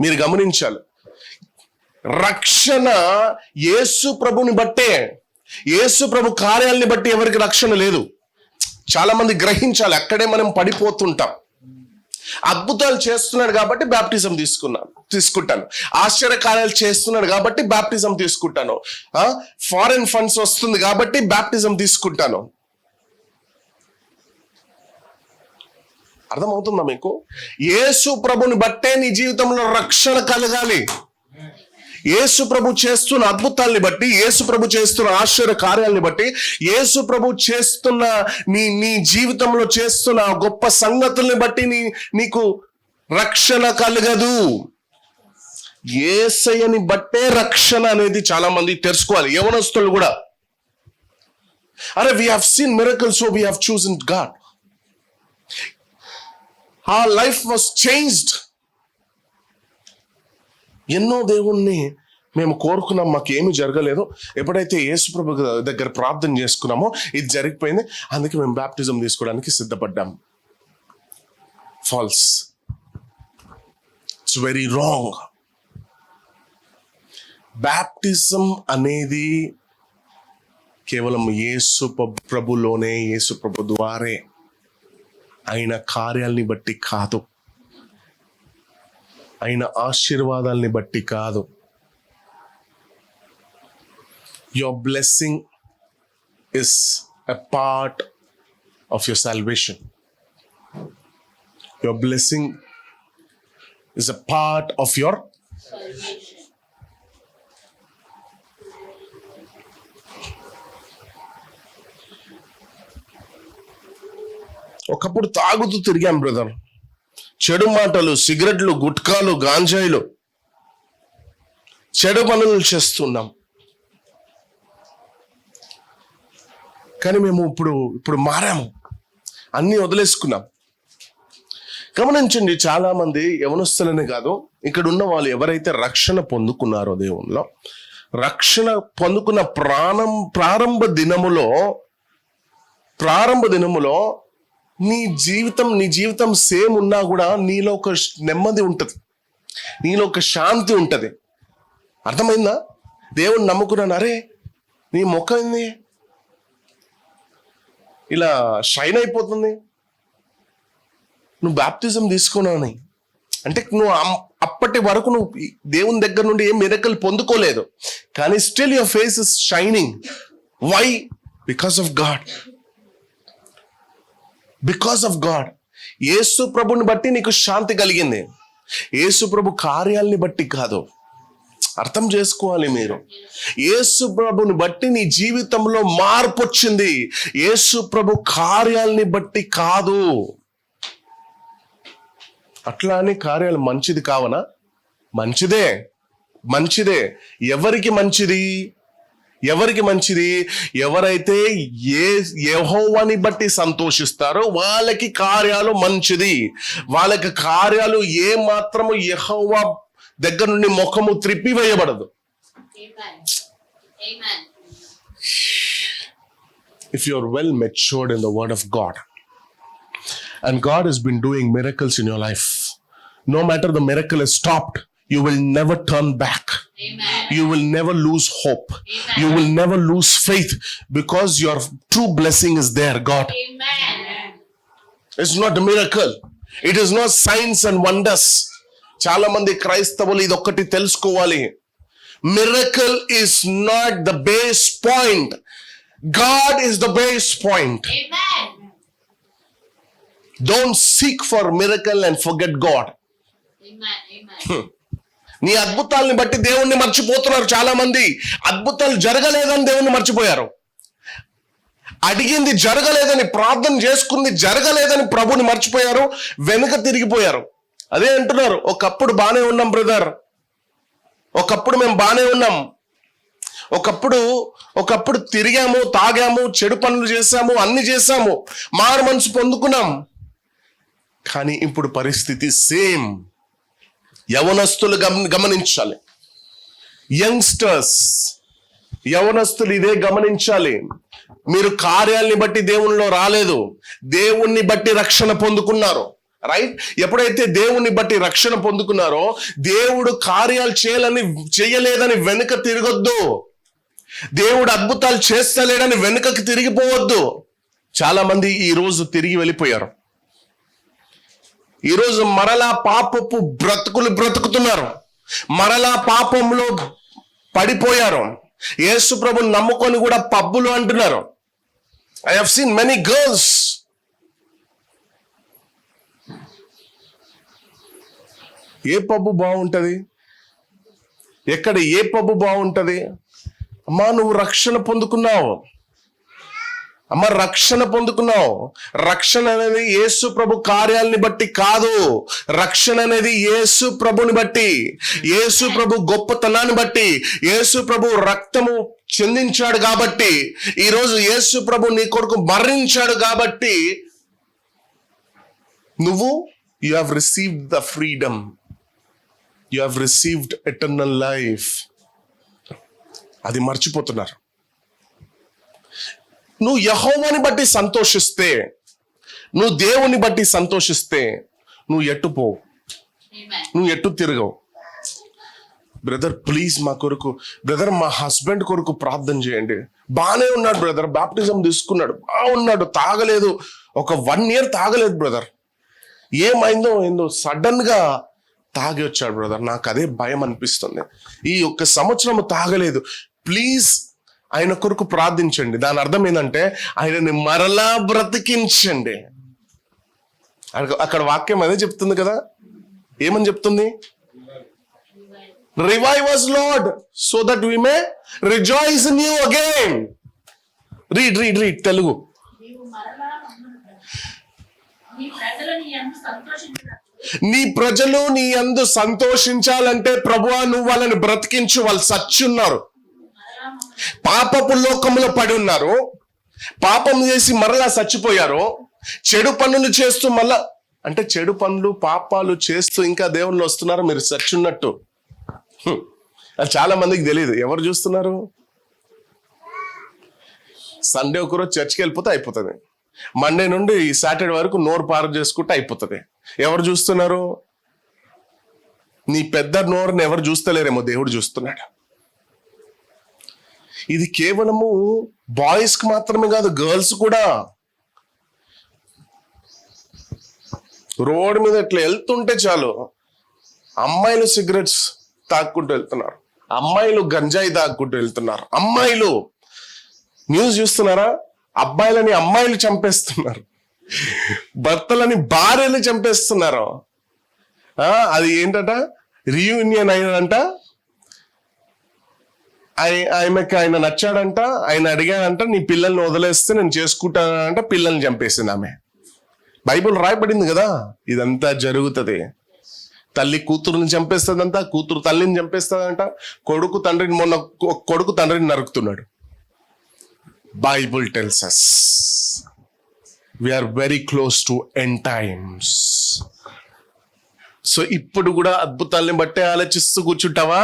Speaker 1: మీరు గమనించాలి. రక్షణ యేసు ప్రభుని బట్టే, యేసు ప్రభు కార్యాలని బట్టి ఎవరికి రక్షణ లేదు. చాలా మంది గ్రహించాలి, అక్కడే మనం పడిపోతుంటాం. అద్భుతాలు చేస్తున్నాడు కాబట్టి బాప్టిజం తీసుకుంటాను, ఆశ్చర్య కార్యాలు చేస్తున్నాడు కాబట్టి బాప్టిజం తీసుకుంటాను, ఫారెన్ ఫండ్స్ వస్తుంది కాబట్టి బాప్టిజం తీసుకుంటాను. అర్థమవుతుందా మీకు? యేసు ప్రభుని బట్టే నీ జీవితంలో రక్షణ కలగాలి. యేసు ప్రభు చేస్తున్న అద్భుతాల్ని బట్టి, యేసు ప్రభు చేస్తున్న ఆశ్చర్య కార్యాలని బట్టి, యేసు ప్రభు చేస్తున్న నీ జీవితంలో చేస్తున్న గొప్ప సంగతుల్ని బట్టి నీకు రక్షణ కలగదు. యేసయ్యని బట్టే రక్షణ అనేది చాలా మంది తెలుసుకోవాలి. యవనస్తులు కూడా, అరే we have seen miracles, so we have chosen God. Our life was changed. ఎన్నో దేవుణ్ణి మేము కోరుకున్నాం, మాకేమీ జరగలేదు. ఎప్పుడైతే యేసు ప్రభు దగ్గర ప్రార్థన చేసుకున్నామో ఇది జరిగిపోయింది, అందుకే మేము బాప్టిజం తీసుకోవడానికి సిద్ధపడ్డాం. False. It's very wrong. Baptism అనేది కేవలం యేసు ప్రభులోనే, యేసు ప్రభు ద్వారే ఆయన కార్యాలని బట్టి కాదు, ఆయన ఆశీర్వాదాలని బట్టి కాదు. Your blessing is a part of your salvation. Your blessing is a part of your
Speaker 2: salvation.
Speaker 1: ఒకప్పుడు తాగుతూ తిరిగాం బ్రదర్. చెడు మాటలు, సిగరెట్లు, గుట్కాలు, గాంజాయిలు, చెడు పనులు చేస్తున్నాం. కానీ మేము ఇప్పుడు మారాము, అన్నీ వదిలేసుకున్నాం. గమనించండి, చాలా మంది యవనస్తులనే కాదు, ఇక్కడ ఉన్న వాళ్ళు ఎవరైతే రక్షణ పొందుకున్నారో దేవునిలో, రక్షణ పొందుకున్న ప్రారంభ దినములో నీ జీవితం సేమ్ ఉన్నా కూడా నీలో ఒక నెమ్మది ఉంటుంది, నీలో ఒక శాంతి ఉంటుంది. అర్థమైందా? దేవుణ్ణి నమ్ముకున్నాను, అరే నీ ముఖం ఏంది ఇలా షైన్ అయిపోతుంది, నువ్వు బాప్టిజం తీసుకున్నావు. అంటే నువ్వు అప్పటి వరకు నువ్వు దేవుని దగ్గర నుండి ఏం మిరకల్ పొందుకోలేదు, కానీ still your face is shining. Why? Because of God. Because of God. Yesu ప్రభుని బట్టి నీకు శాంతి కలిగింది, యేసు ప్రభు కార్యాలని బట్టి కాదు. అర్థం చేసుకోవాలి మీరు. యేసు ప్రభుని బట్టి నీ జీవితంలో మార్పు వచ్చింది, యేసు ప్రభు కార్యాలని బట్టి కాదు. అట్లా అని కార్యాలు మంచిది కావనా? మంచిదే, మంచిదే. ఎవరికి మంచిది? ఎవరికి మంచిది? ఎవరైతే యెహోవాని బట్టి సంతోషిస్తారో వాళ్ళకి కార్యాలు మంచిది. వాళ్ళకి కార్యాలు ఏ మాత్రము యెహోవా దగ్గర నుండి ముఖము త్రిప్పివేయబడదు.
Speaker 2: Amen. Amen.
Speaker 1: If you are well matured in the word of God and God has been doing miracles in your life, no matter the miracle is stopped, you will never turn back.
Speaker 2: Amen.
Speaker 1: You will never lose hope.
Speaker 2: Amen.
Speaker 1: You will never lose faith, because your true blessing is there, God.
Speaker 2: Amen.
Speaker 1: It's not a miracle. It is not signs and wonders. చాలా మంది క్రైస్తవులు ఇది ఒక్కటి తెలుసుకోవాలి. Miracle is not the base point. God is the base point.
Speaker 2: Amen.
Speaker 1: Don't seek for miracle and forget God.
Speaker 2: Amen. Amen.
Speaker 1: నీ అద్భుతాలని బట్టి దేవుణ్ణి మర్చిపోతున్నారు చాలా మంది. అద్భుతాలు జరగలేదని దేవుణ్ణి మర్చిపోయారు. అడిగింది జరగలేదని, ప్రార్థన చేసుకుంది జరగలేదని ప్రభుని మర్చిపోయారు, వెనుక తిరిగిపోయారు. అదే అంటున్నారు, ఒకప్పుడు బానే ఉన్నాం బ్రదర్, ఒకప్పుడు మేము బానే ఉన్నాం, ఒకప్పుడు తిరిగాము, తాగాము, చెడు పనులు చేశాము, అన్ని చేశాము, మారు మనసు పొందుకున్నాం, కానీ ఇప్పుడు పరిస్థితి సేమ్. యవనస్తులు గమనించాలి. యంగ్స్టర్స్, యవనస్తులు ఇదే గమనించాలి. మీరు కార్యాలని బట్టి దేవునిలో రాలేదు, దేవుణ్ణి బట్టి రక్షణ పొందుకున్నారు. రైట్? ఎప్పుడైతే దేవుణ్ణి బట్టి రక్షణ పొందుకున్నారో, దేవుడు కార్యాలు చేయలేదని వెనుక తిరగొద్దు. దేవుడు అద్భుతాలు చేస్తలేడని వెనుకకి తిరిగిపోవద్దు. చాలా మంది ఈ రోజు తిరిగి వెళ్ళిపోయారు. ఈరోజు మరలా పాపపు బ్రతుకుతున్నారు, మరలా పాపంలో పడిపోయారు. యేసు ప్రభుని నమ్ముకొని కూడా పబ్బులు అంటున్నారు. I have seen many girls. A pub బాగుంటది? ఎక్కడ ఏ పబ్బు బాగుంటది? అమ్మా, నువ్వు రక్షణ పొందుకున్నావు, అమ్మ రక్షణ పొందుకున్నావు. రక్షణ అనేది యేసు ప్రభు కార్యాలని బట్టి కాదు. రక్షణ అనేది యేసు ప్రభుని బట్టి, యేసు ప్రభు గొప్పతనాన్ని బట్టి, యేసు ప్రభు రక్తము చెందించాడు కాబట్టి, ఈరోజు యేసు ప్రభు నీ కొరకు మరణించాడు కాబట్టి నువ్వు you have received the freedom, you have received eternal life. అది మర్చిపోతున్నారు. నువ్వు యెహోవాని బట్టి సంతోషిస్తే, నువ్వు దేవుని బట్టి సంతోషిస్తే, నువ్వు ఎట్టు పోవు, నువ్వు ఎట్టు తిరగవు. బ్రదర్ ప్లీజ్ మా కొరకు, బ్రదర్ మా హస్బెండ్ కొరకు ప్రార్థన చేయండి. బాగానే ఉన్నాడు బ్రదర్, బాప్టిజం తీసుకున్నాడు, బాగున్నాడు, తాగలేదు, ఒక 1 year తాగలేదు బ్రదర్, ఏమైందో సడన్ గా తాగి వచ్చాడు బ్రదర్, నాకు అదే భయం అనిపిస్తుంది. ఈ 1 సంవత్సరం తాగలేదు, ప్లీజ్ ఆయన కొరకు ప్రార్థించండి. దాని అర్థం ఏంటంటే ఆయనని మరలా బ్రతికించండి. అక్కడ వాక్యం అదే చెప్తుంది కదా. ఏమని చెప్తుంది? Revive us Lord so that we may rejoice in you again. Read Telugu. నీ ప్రజలు నీ యందు సంతోషించాలంటే ప్రభువా నువ్వు వాళ్ళని బ్రతికించు. వాళ్ళు సచ్చున్నారు, పాపపు లోకంలో పడి ఉన్నారు, పాపం చేసి మరలా చచ్చిపోయారు, చెడు పనులు చేస్తూ మళ్ళా, అంటే చెడు పనులు పాపాలు చేస్తూ ఇంకా దేవుళ్ళు వస్తున్నారు, మీరు చచ్చున్నట్టు. అది చాలా మందికి తెలియదు. ఎవరు చూస్తున్నారు? సండే ఒకరోజు చర్చికి వెళ్ళిపోతే అయిపోతుంది, మండే నుండి సాటర్డే వరకు నోరు పారు చేసుకుంటే అయిపోతుంది. ఎవరు చూస్తున్నారు? నీ పెద్ద నోరుని ఎవరు చూస్తలేరేమో, దేవుడు చూస్తున్నాడు. ఇది కేవలము బాయ్స్ కి మాత్రమే కాదు, గర్ల్స్ కూడా. రోడ్ మీద ఇట్లా వెళ్తుంటే చాలు, అమ్మాయిలు సిగరెట్స్ తాక్కుంటూ వెళ్తున్నారు, అమ్మాయిలు గంజాయి తాక్కుంటూ వెళ్తున్నారు, అమ్మాయిలు న్యూస్ చూస్తున్నారా, అబ్బాయిలని అమ్మాయిలు చంపేస్తున్నారు, భర్తలని భార్యలు చంపేస్తున్నారు. అది ఏంటట, రీయూనియన్ అయినంట, ఆమెకి ఆయన నచ్చాడంట, ఆయన అడిగాడంట, నీ పిల్లల్ని వదిలేస్తే నేను చేసుకుంటానంట, పిల్లల్ని చంపేసింది ఆమె. బైబుల్ రాయబడింది కదా ఇదంతా జరుగుతుంది. తల్లి కూతురుని చంపేస్తుందంట, కూతురు తల్లిని చంపేస్తుందంట, కొడుకు తండ్రిని నరుకుతున్నాడు. Bible tells us we are very close to end times. So ఇప్పుడు కూడా అద్భుతాల్ని బట్టే ఆలోచిస్తూ కూర్చుంటావా?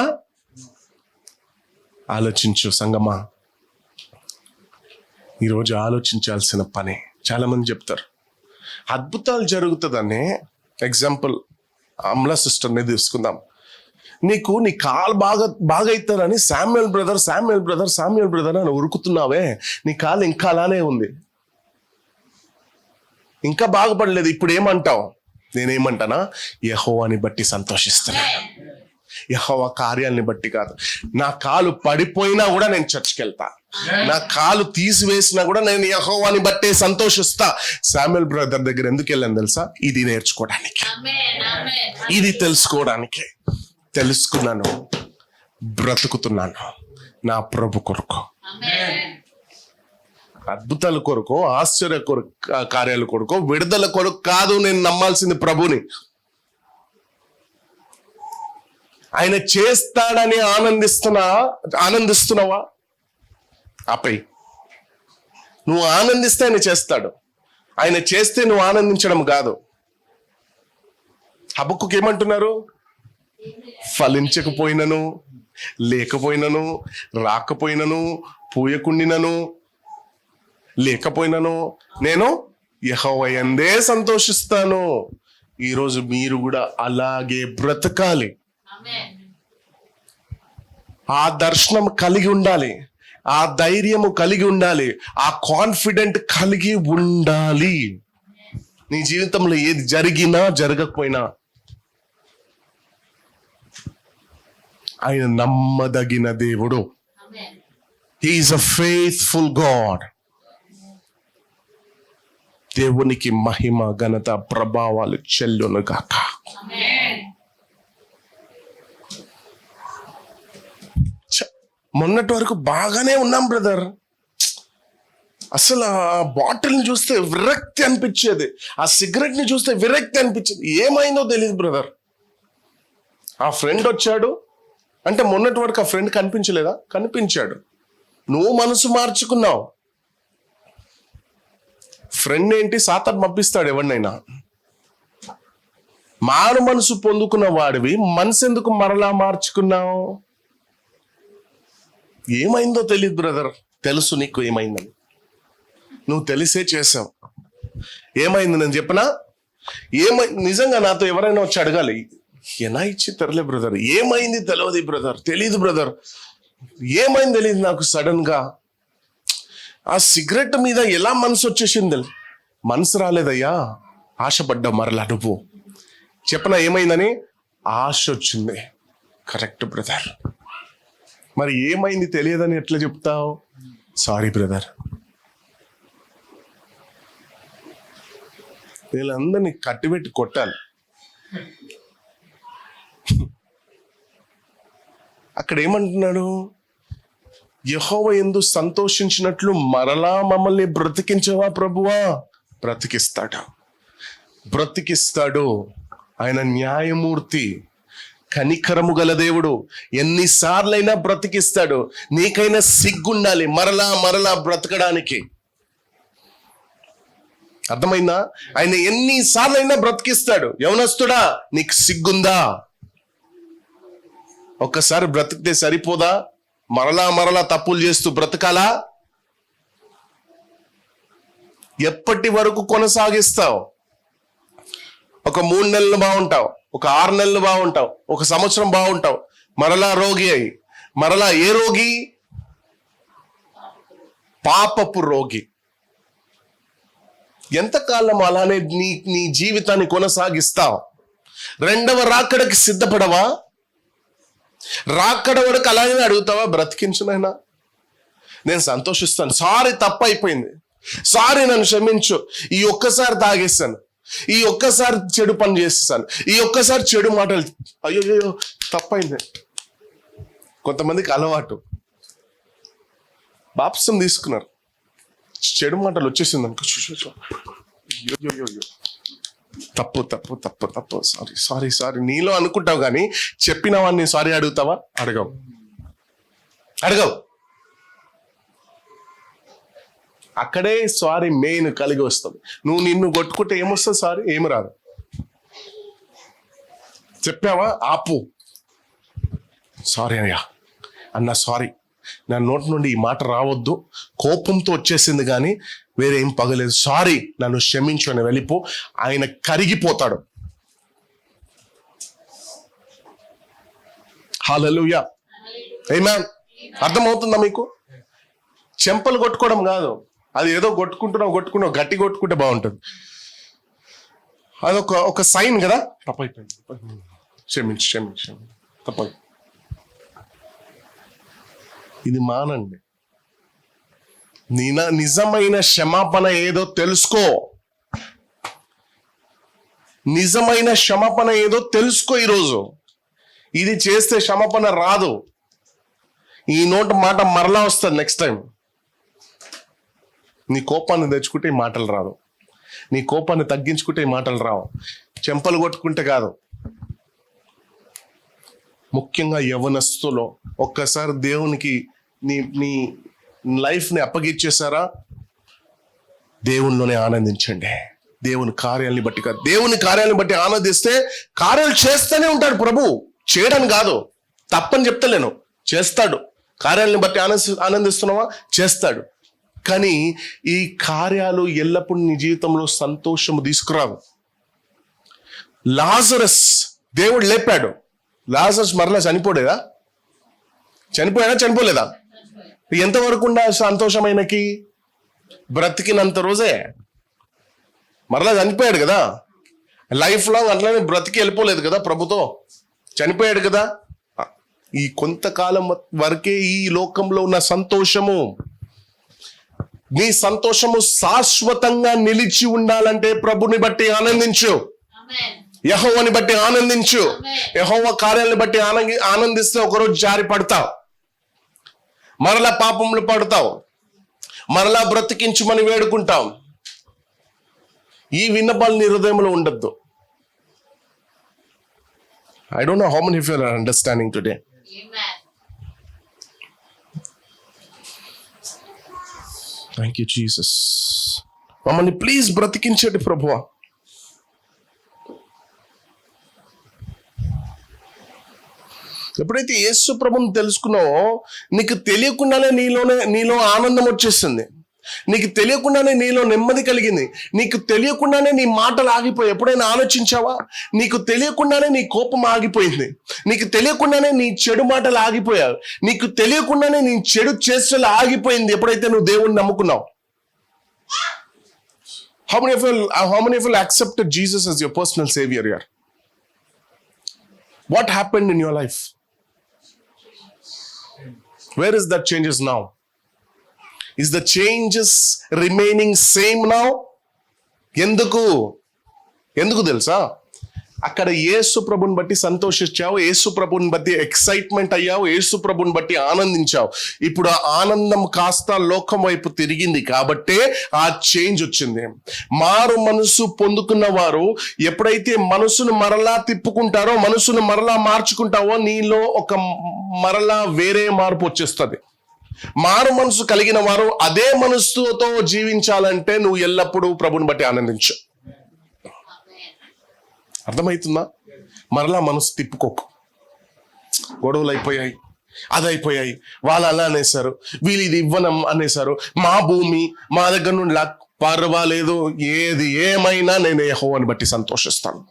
Speaker 1: ఆలోచించు సంగమా, ఈరోజు ఆలోచించాల్సిన పని. చాలా మంది చెప్తారు అద్భుతాలు జరుగుతుందని. ఎగ్జాంపుల్ అమలా సిస్టర్ని తీసుకుందాం. నీ కాలు బాగా అవుతారని శామ్యుయల్ బ్రదర్ అని ఉరుకుతున్నావే, నీ కాలు ఇంకా అలానే ఉంది, ఇంకా బాగుపడలేదు. ఇప్పుడు ఏమంటావు? నేనేమంటానా, యెహోవాని బట్టి సంతోషిస్తున్నాను, యెహోవా కార్యాలని బట్టి కాదు. నా కాలు పడిపోయినా కూడా నేను చర్చ్కి వెళ్తా, నా కాలు తీసివేసినా కూడా నేను యెహోవాని బట్టే సంతోషిస్తా. శామ్యుయల్ బ్రదర్ దగ్గర ఎందుకు వెళ్ళాను తెలుసా? ఇది నేర్చుకోవడానికి, ఇది తెలుసుకోవడానికి. తెలుసుకున్నాను, బ్రతుకుతున్నాను నా ప్రభు కొరకు, అద్భుతాల కొరకు, ఆశ్చర్య కొరకు, కార్యాల కొరకు, విడుదల కొరకు కాదు నేను నమ్మాల్సింది ప్రభుని. ఆయన చేస్తాడని ఆనందిస్తున్నావా? ఆపై నువ్వు ఆనందిస్తే ఆయన చేస్తాడు. ఆయన చేస్తే నువ్వు ఆనందించడం కాదు. హబక్కుకు ఏమంటున్నారు? ఫలించకపోయినను, లేకపోయినను, రాకపోయినను, పూయకుండినను, లేకపోయినను నేను యెహోవా యందే సంతోషిస్తాను. ఈరోజు మీరు కూడా అలాగే బ్రతకాలి. ఆ దర్శనం కలిగి ఉండాలి, ఆ ధైర్యము కలిగి ఉండాలి, ఆ కాన్ఫిడెంట్ కలిగి ఉండాలి. నీ జీవితంలో ఏది జరిగినా జరగకపోయినా ఆయన నమ్మదగిన దేవుడు. He is a faithful God. దేవునికి మహిమ, ఘనత, ప్రభావాలు చెల్లును గాక. మొన్నటి వరకు బాగానే ఉన్నాం బ్రదర్, అసలు ఆ బాటిల్ని చూస్తే విరక్తి అనిపించేది, ఆ సిగరెట్ ని చూస్తే విరక్తి అనిపించేది. ఏమైందో తెలియదు బ్రదర్. ఆ ఫ్రెండ్ వచ్చాడు అంటే మొన్నటి వరకు ఆ ఫ్రెండ్ కనిపించలేదా? కనిపించాడు. నువ్వు మనసు మార్చుకున్నావు. ఫ్రెండ్ ఏంటి, సాతాను పంపిస్తాడు ఎవరినైనా. మారు మనసు పొందుకున్న వాడివి మనసు ఎందుకు మరలా మార్చుకున్నావు? ఏమైందో తెలియదు బ్రదర్. తెలుసు నీకు ఏమైందని, నువ్వు తెలిసే చేసావు. ఏమైంది నేను చెప్పనా? నిజంగా నాతో ఎవరైనా వచ్చి అడగాలి, ఎలా ఇచ్చి తెరలే బ్రదర్, ఏమైంది తెలియదు బ్రదర్, తెలీదు బ్రదర్, ఏమైంది తెలియదు నాకు. సడన్ గా ఆ సిగరెట్ మీద ఎలా మనసు వచ్చేసింది? మనసు రాలేదయ్యా, ఆశపడ్డా మరలా. నువ్వు చెప్పనా ఏమైందని? ఆశ వచ్చింది. Correct brother. మరి ఏమైంది తెలియదని ఎట్లా చెప్తావు? Sorry brother. వీళ్ళందరినీ కట్టిపెట్టి కొట్టాలి. అక్కడ ఏమంటున్నాడు? యెహోవా యందు సంతోషించినట్లు మరలా మమ్మల్ని బ్రతికించవా ప్రభువా? బ్రతికిస్తాడు. ఆయన న్యాయమూర్తి, కనికరము గల దేవుడు. ఎన్నిసార్లైనా బ్రతికిస్తాడు. నీకైనా సిగ్గుండాలి మరలా బ్రతకడానికి. అర్థమైందా? ఆయన ఎన్నిసార్లైనా బ్రతికిస్తాడు. యవనస్తుడా, నీకు సిగ్గుందా? ఒక్కసారి బ్రతికితే సరిపోదా? మరలా తప్పులు చేస్తూ బ్రతకాలా? ఎప్పటి వరకు కొనసాగిస్తావు? ఒక 3 నెలలు బాగుంటావు, ఒక 6 నెలలు బాగుంటావు, ఒక సంవత్సరం బాగుంటావు, మరలా రోగి అయి, మరలా ఏ రోగి? పాపపు రోగి. ఎంతకాలం అలానే నీ జీవితాన్ని కొనసాగిస్తావు? రెండవ రాకడకి సిద్ధపడవా? రాకడ వరకు అలాగే అడుగుతావా, బ్రతికించునైనా? నేను సంతోషిస్తాను, సారీ తప్పు అయిపోయింది, సారీ నన్ను క్షమించు, ఈ ఒక్కసారి తాగేస్తాను, ఈ ఒక్కసారి చెడు పని చేస్తాను, ఈ ఒక్కసారి చెడు మాటలు, అయ్యో తప్పైంది. కొంతమందికి అలవాటు, బాప్సం తీసుకున్నారు, చెడు మాటలు వచ్చేసింది అనుకో, అయ్యో తప్పు తప్పు తప్పు తప్పు, సారీ సారీ సారీ నీలో అనుకుంటావు, కానీ చెప్పిన వాడిని సారీ అడుగుతావా? అడగవు. అక్కడే సారీ మెయిన్ కలిగి వస్తుంది. నువ్వు నిన్ను కొట్టుకుంటే ఏమొస్తుంది? సారీ ఏమి రాదు. చెప్పావా, ఆపు, సారీ అయ్యా అన్న, సారీ, నా నోటి నుండి ఈ మాట రావద్దు, కోపంతో వచ్చేసింది కానీ వేరే ఏం పగలేదు, సారీ నన్ను క్షమించు అని వెళ్ళిపో. ఆయన కరిగిపోతాడు. హల్లెలూయా, ఆమేన్. అర్థమవుతుందా మీకు? చెంపలు కొట్టుకోవడం కాదు, అది ఏదో కొట్టుకుంటున్నావు గట్టి కొట్టుకుంటే బాగుంటుంది, అదొక ఒక సైన్ కదా. తప్పైపోయింది, క్షమించు తప్ప. ఇది మానండి. నిజమైన క్షమాపణ ఏదో తెలుసుకో. నిజమైన క్షమాపణ ఏదో తెలుసుకో ఈరోజు. ఇది చేస్తే క్షమాపణ రాదు. ఈ నోటి మాట మరలా వస్తుంది నెక్స్ట్ టైం. నీ కోపాన్ని తెచ్చుకుంటే ఈ మాటలు రాదు, నీ కోపాన్ని తగ్గించుకుంటే ఈ మాటలు రావు. చెంపలు కొట్టుకుంటే కాదు. ముఖ్యంగా యవ్వనస్తులో ఒక్కసారి దేవునికి నీ లైఫ్ని అప్పగిచ్చేసారా, దేవునిలోనే ఆనందించండి. దేవుని కార్యాలని బట్టి కాదు, దేవుని కార్యాలను బట్టి ఆనందిస్తే కార్యాలు చేస్తూనే ఉంటాడు ప్రభు. చేయడం కాదు, తప్పని చెప్తలేను, చేస్తాడు. కార్యాలను బట్టి ఆనందిస్తున్నావా, చేస్తాడు. కానీ ఈ కార్యాలు ఎల్లప్పుడూ నీ జీవితంలో సంతోషము తీసుకురావు. లాజరస్ దేవుడు లేపాడు. లాజరస్ మరలా చనిపోలేదా? చనిపోలేదా? ఎంతవరకు ఉండా సంతోషమైనకి? బ్రతికినంత రోజే. మరలా చనిపోయాడు కదా, లైఫ్ లాంగ్ అట్లానే బ్రతికి వెళ్ళిపోలేదు కదా, ప్రభుతో చనిపోయాడు కదా. ఈ కొంతకాలం వరకే ఈ లోకంలో ఉన్న సంతోషము. నీ సంతోషము శాశ్వతంగా నిలిచి ఉండాలంటే ప్రభుని బట్టి ఆనందించు, యెహోవాని బట్టి ఆనందించు. యెహోవా కార్యాలను బట్టి ఆనందిస్తే ఒకరోజు జారి పడతావు, మరలా పాపంలో పడతావు, మరలా బ్రతికించుమని వేడుకుంటాం. ఈ విన్నపాలు నీ హృదయంలో ఉండద్దు. I don't know how many of you are understanding today.
Speaker 2: Amen.
Speaker 1: Thank you, Jesus. మమ్మల్ని ప్లీజ్ బ్రతికించండి ప్రభువా. ఎప్పుడైతే యేసు ప్రభుని తెలుసుకున్నావో నీకు తెలియకుండానే నీలో ఆనందం వచ్చేస్తుంది, నీకు తెలియకుండానే నీలో నెమ్మది కలిగింది, నీకు తెలియకుండానే నీ మాటలు ఆగిపోయాయి. ఎప్పుడైనా ఆలోచించావా? నీకు తెలియకుండానే నీ కోపం ఆగిపోయింది, నీకు తెలియకుండానే నీ చెడు మాటలు ఆగిపోయావు, నీకు తెలియకుండానే నీ చెడు చేష్టలు ఆగిపోయింది ఎప్పుడైతే నువ్వు దేవుణ్ణి నమ్ముకున్నావు. How many of you accepted Jesus as your personal savior here? What happened in your life? Where is that changes now? Is the changes remaining same now? ఎందుకు తెలుసా? అక్కడ యేసు ప్రభుని బట్టి సంతోషించావు, యేసు ప్రభుని బట్టి ఎక్సైట్మెంట్ అయ్యావు, యేసు ప్రభుని బట్టి ఆనందించావు. ఇప్పుడు ఆ ఆనందం కాస్త లోకం వైపు తిరిగింది కాబట్టే ఆ చేంజ్ వచ్చింది. మారు మనసు పొందుకున్న వారు ఎప్పుడైతే మనసును మరలా తిప్పుకుంటారో, మనసును మరలా మార్చుకుంటావో, నీలో ఒక మరలా వేరే మార్పు వచ్చేస్తుంది. మారు మనసు కలిగిన వారు అదే మనసుతో జీవించాలంటే నువ్వు ఎల్లప్పుడూ ప్రభుని బట్టి ఆనందించు. అర్థమవుతుందా? మరలా మనసు తిప్పుకోకు. గొడవలు అయిపోయాయి, అదైపోయాయి, వాళ్ళు అలా అనేసారు, వీళ్ళు ఇది ఇవ్వనం అనేసారు, మా భూమి మా దగ్గర నుండి పర్వాలేదు, ఏది ఏమైనా నేను యెహోవాని బట్టి సంతోషిస్తాను.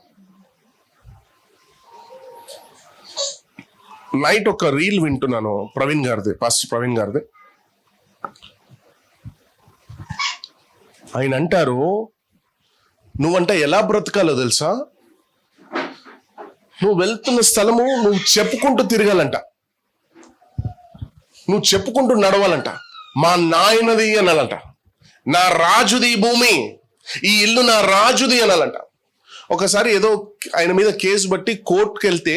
Speaker 1: నైట్ ఒక రీల్ వింటున్నాను, పాస్టర్ ప్రవీణ్ గారిది. ఆయన అంటారు, నువ్వంటే ఎలా బ్రతకాలో తెలుసా? నువ్వు వెళ్తున్న స్థలము నువ్వు చెప్పుకుంటూ తిరగాలంట, నువ్వు చెప్పుకుంటూ నడవాలంట. మా నాయనది అనాలంట, నా రాజుది ఈ భూమి, ఈ ఇల్లు నా రాజుది అనాలంట. ఒకసారి ఏదో ఆయన మీద కేసు బట్టి కోర్టుకు వెళ్తే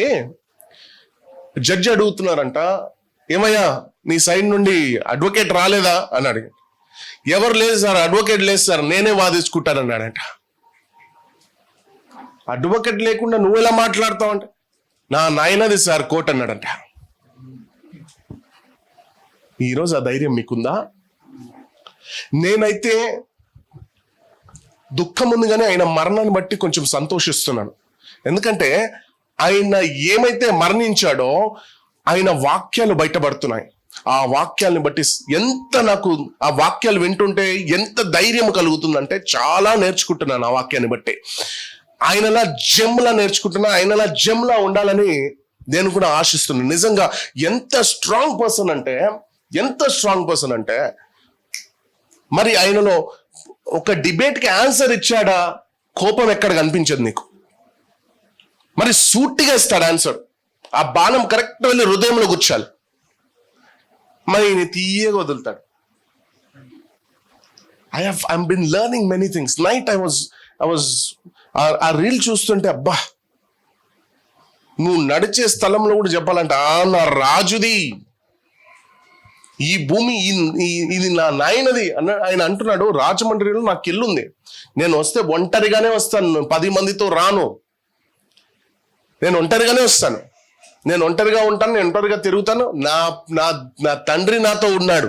Speaker 1: జడ్జి అడుగుతున్నారంట, ఏమయ్యా నీ సైడ్ నుండి అడ్వకేట్ రాలేదా అని అడిగి, ఎవరు లేదు సార్, అడ్వకేట్ లేదు సార్, నేనే వాదించుకుంటానన్నాడంట. అడ్వకేట్ లేకుండా నువ్వు ఎలా మాట్లాడతావు అంటే, నా నాయనది సార్ కోర్టు అన్నాడంట. ఈరోజు ఆ ధైర్యం మీకుందా? నేనైతే దుఃఖం ఉంది కానీ ఆయన మరణాన్ని బట్టి కొంచెం సంతోషిస్తున్నాను. ఎందుకంటే ఆయన ఏమైతే మరణించాడో ఆయన వాక్యాలు బయటపడుతున్నాయి. ఆ వాక్యాలను బట్టి ఎంత నాకు ఆ వాక్యాలు వింటుంటే ఎంత ధైర్యం కలుగుతుందంటే చాలా నేర్చుకుంటున్నాను ఆ వాక్యాన్ని బట్టి. ఆయనలా జెమ్లా నేర్చుకుంటున్నా, ఆయనలా జెమ్లా ఉండాలని నేను కూడా ఆశిస్తున్నాను. నిజంగా ఎంత స్ట్రాంగ్ పర్సన్ అంటే మరి ఆయనలో ఒక డిబేట్కి ఆన్సర్ ఇచ్చాడా? కోపం ఎక్కడ కనిపించదు నీకు. మరి సూటిగా ఇస్తాడు ఆన్సర్. ఆ బాణం కరెక్ట్ వెళ్ళి హృదయంలో గుచ్చాలి, మరి ఈయన తీయగా వదులుతాడు. I been learning many things. Night I was ఆ రీల్ చూస్తుంటే, అబ్బా, నువ్వు నడిచే స్థలంలో కూడా చెప్పాలంటే, నా రాజుది ఈ భూమి, ఇది నా నాయనది ఆయన అంటున్నాడు. రాజమండ్రిలో నాకు ఇల్లు ఉంది, నేను వస్తే ఒంటరిగానే వస్తాను, 10 మందితో రాను, నేను ఒంటరిగానే వస్తాను, నేను ఒంటరిగా ఉంటాను, నేను ఒంటరిగా తిరుగుతాను, నా తండ్రి నాతో ఉన్నాడు.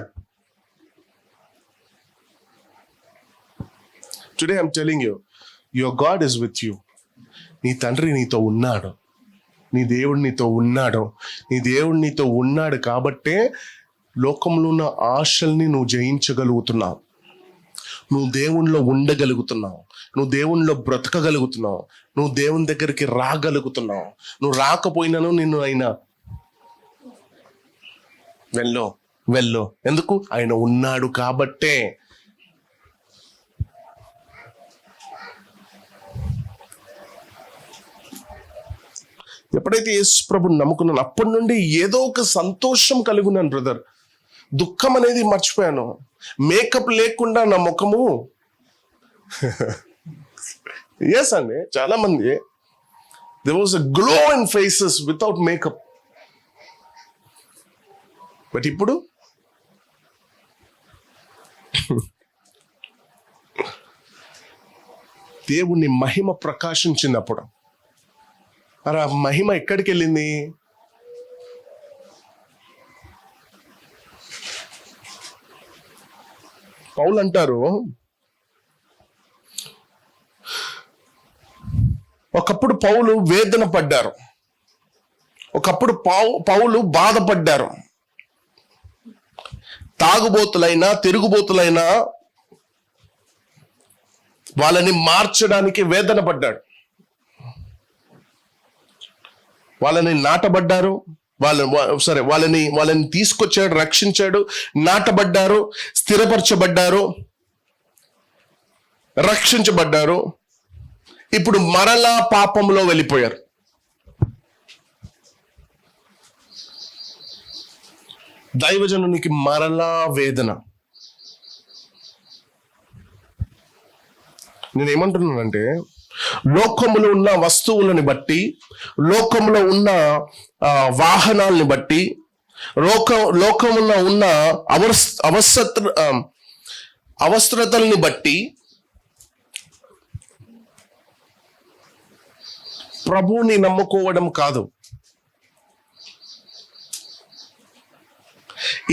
Speaker 1: Today I'm telling you, your God is with you. నీ తండ్రి నీతో ఉన్నాడు, నీ దేవుడు నీతో ఉన్నాడు. నీ దేవుడు నీతో ఉన్నాడు కాబట్టే లోకంలో ఉన్న ఆశల్ని నువ్వు జయించగలుగుతున్నావు, నువ్వు దేవునిలో ఉండగలుగుతున్నావు, నువ్వు దేవునిలో బ్రతకగలుగుతున్నావు, నువ్వు దేవుని దగ్గరికి రాగలుగుతున్నావు. నువ్వు రాకపోయినాను నిన్ను ఆయన వెళ్ళు. ఎందుకు? ఆయన ఉన్నాడు కాబట్టే. ఎప్పుడైతే యేసు ప్రభుని నమ్ముకున్నాను అప్పటి నుండి ఏదో ఒక సంతోషం కలిగి ఉన్నాను బ్రదర్. దుఃఖం అనేది మర్చిపోయాను. మేకప్ లేకుండా నా ముఖము ఎస్ అండి, చాలా మంది there was a glow in faces without makeup. But ఇప్పుడు దేవుని మహిమ ప్రకాశించినప్పుడు, మరి ఆ మహిమ ఎక్కడికి వెళ్ళింది? పౌలు అంటారు, ఒకప్పుడు పౌలు వేదన పడ్డారు, ఒకప్పుడు పౌలు బాధపడ్డారు. తాగుబోతులైనా తిరుగుబోతులైనా వాళ్ళని మార్చడానికి వేదన పడ్డాడు. వాళ్ళని నాటబడ్డారు, వాళ్ళని తీసుకొచ్చాడు, రక్షించాడు. నాటబడ్డారు, స్థిరపరచబడ్డారు, రక్షించబడ్డారు. ఇప్పుడు మరలా పాపంలో వెళ్ళిపోయారు. దైవజనునికి మరలా వేదన. నేనేమంటున్నానంటే, లోకములో ఉన్న వస్తువులని బట్టి, లోకంలో ఉన్న వాహనాలని బట్టి, లోకంలో ఉన్న అవసరతల్ని బట్టి ప్రభువుని నమ్ముకోవడం కాదు.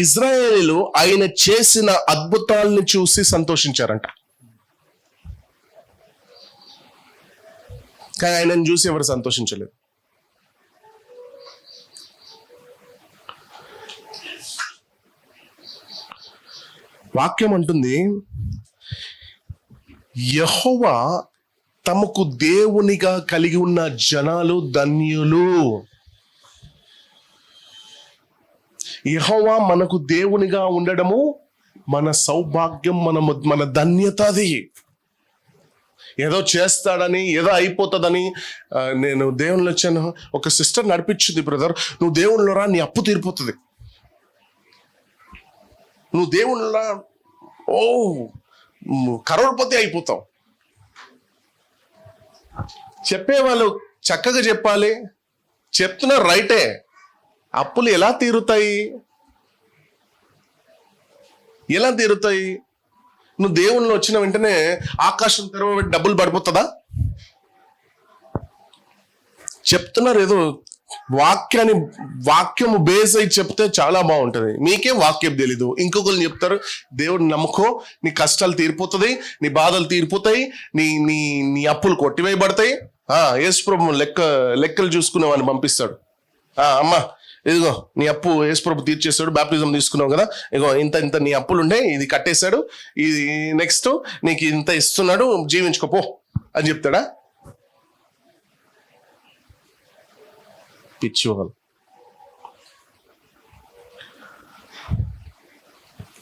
Speaker 1: ఇజ్రాయేలీలు ఆయన చేసిన అద్భుతాలను చూసి సంతోషించారంట, కానీ ఆయనను చూసి ఎవరు సంతోషించలేదు. వాక్యం అంటుంది, యెహోవా తమకు దేవునిగా కలిగి ఉన్న జనాలు ధన్యులు. యెహోవా మనకు దేవునిగా ఉండడము మన సౌభాగ్యం, మన ధన్యత. అది ఏదో చేస్తాడని, ఏదో అయిపోతుందని. నేను దేవుళ్ళు వచ్చాను, ఒక సిస్టర్ నడిపించింది, బ్రదర్ నువ్వు దేవుళ్ళు రా, నీ అప్పు తీరిపోతుంది. నువ్వు దేవుళ్ళ కరోడ్పతి అయిపోతావు. చెప్పేవాళ్ళు చక్కగా చెప్పాలి, చెప్తున్నారు రైటే. అప్పులు ఎలా తీరుతాయి? ఎలా తీరుతాయి? నువ్వు దేవుళ్ళు వచ్చిన వెంటనే ఆకాశం తెరవబెట్టి డబ్బులు పడిపోతుందా? చెప్తున్నారు ఏదో వాక్యము బేస్ అయి చెప్తే చాలా బాగుంటది. మీకే వాక్యం తెలీదు, ఇంకొకరు చెప్తారు దేవుడిని నమ్ముకో, నీ కష్టాలు తీరిపోతుంది, నీ బాధలు తీరిపోతాయి, నీ నీ నీ అప్పులు కొట్టివేయబడతాయి. యేసుప్రభు లెక్కలు చూసుకునే వాడిని పంపిస్తాడు. అమ్మా ఇదిగో నీ అప్పు యేసుప్రభు తీర్చేస్తాడు, బాప్టిజం తీసుకున్నావు కదా, ఇగో ఇంత ఇంత నీ అప్పులు ఉండే, ఇది కట్టేశాడు, ఇది నెక్స్ట్ నీకు ఇంత ఇస్తున్నాడు, జీవించుకోపో అని చెప్తాడా? పిచ్చివాళ్ళు.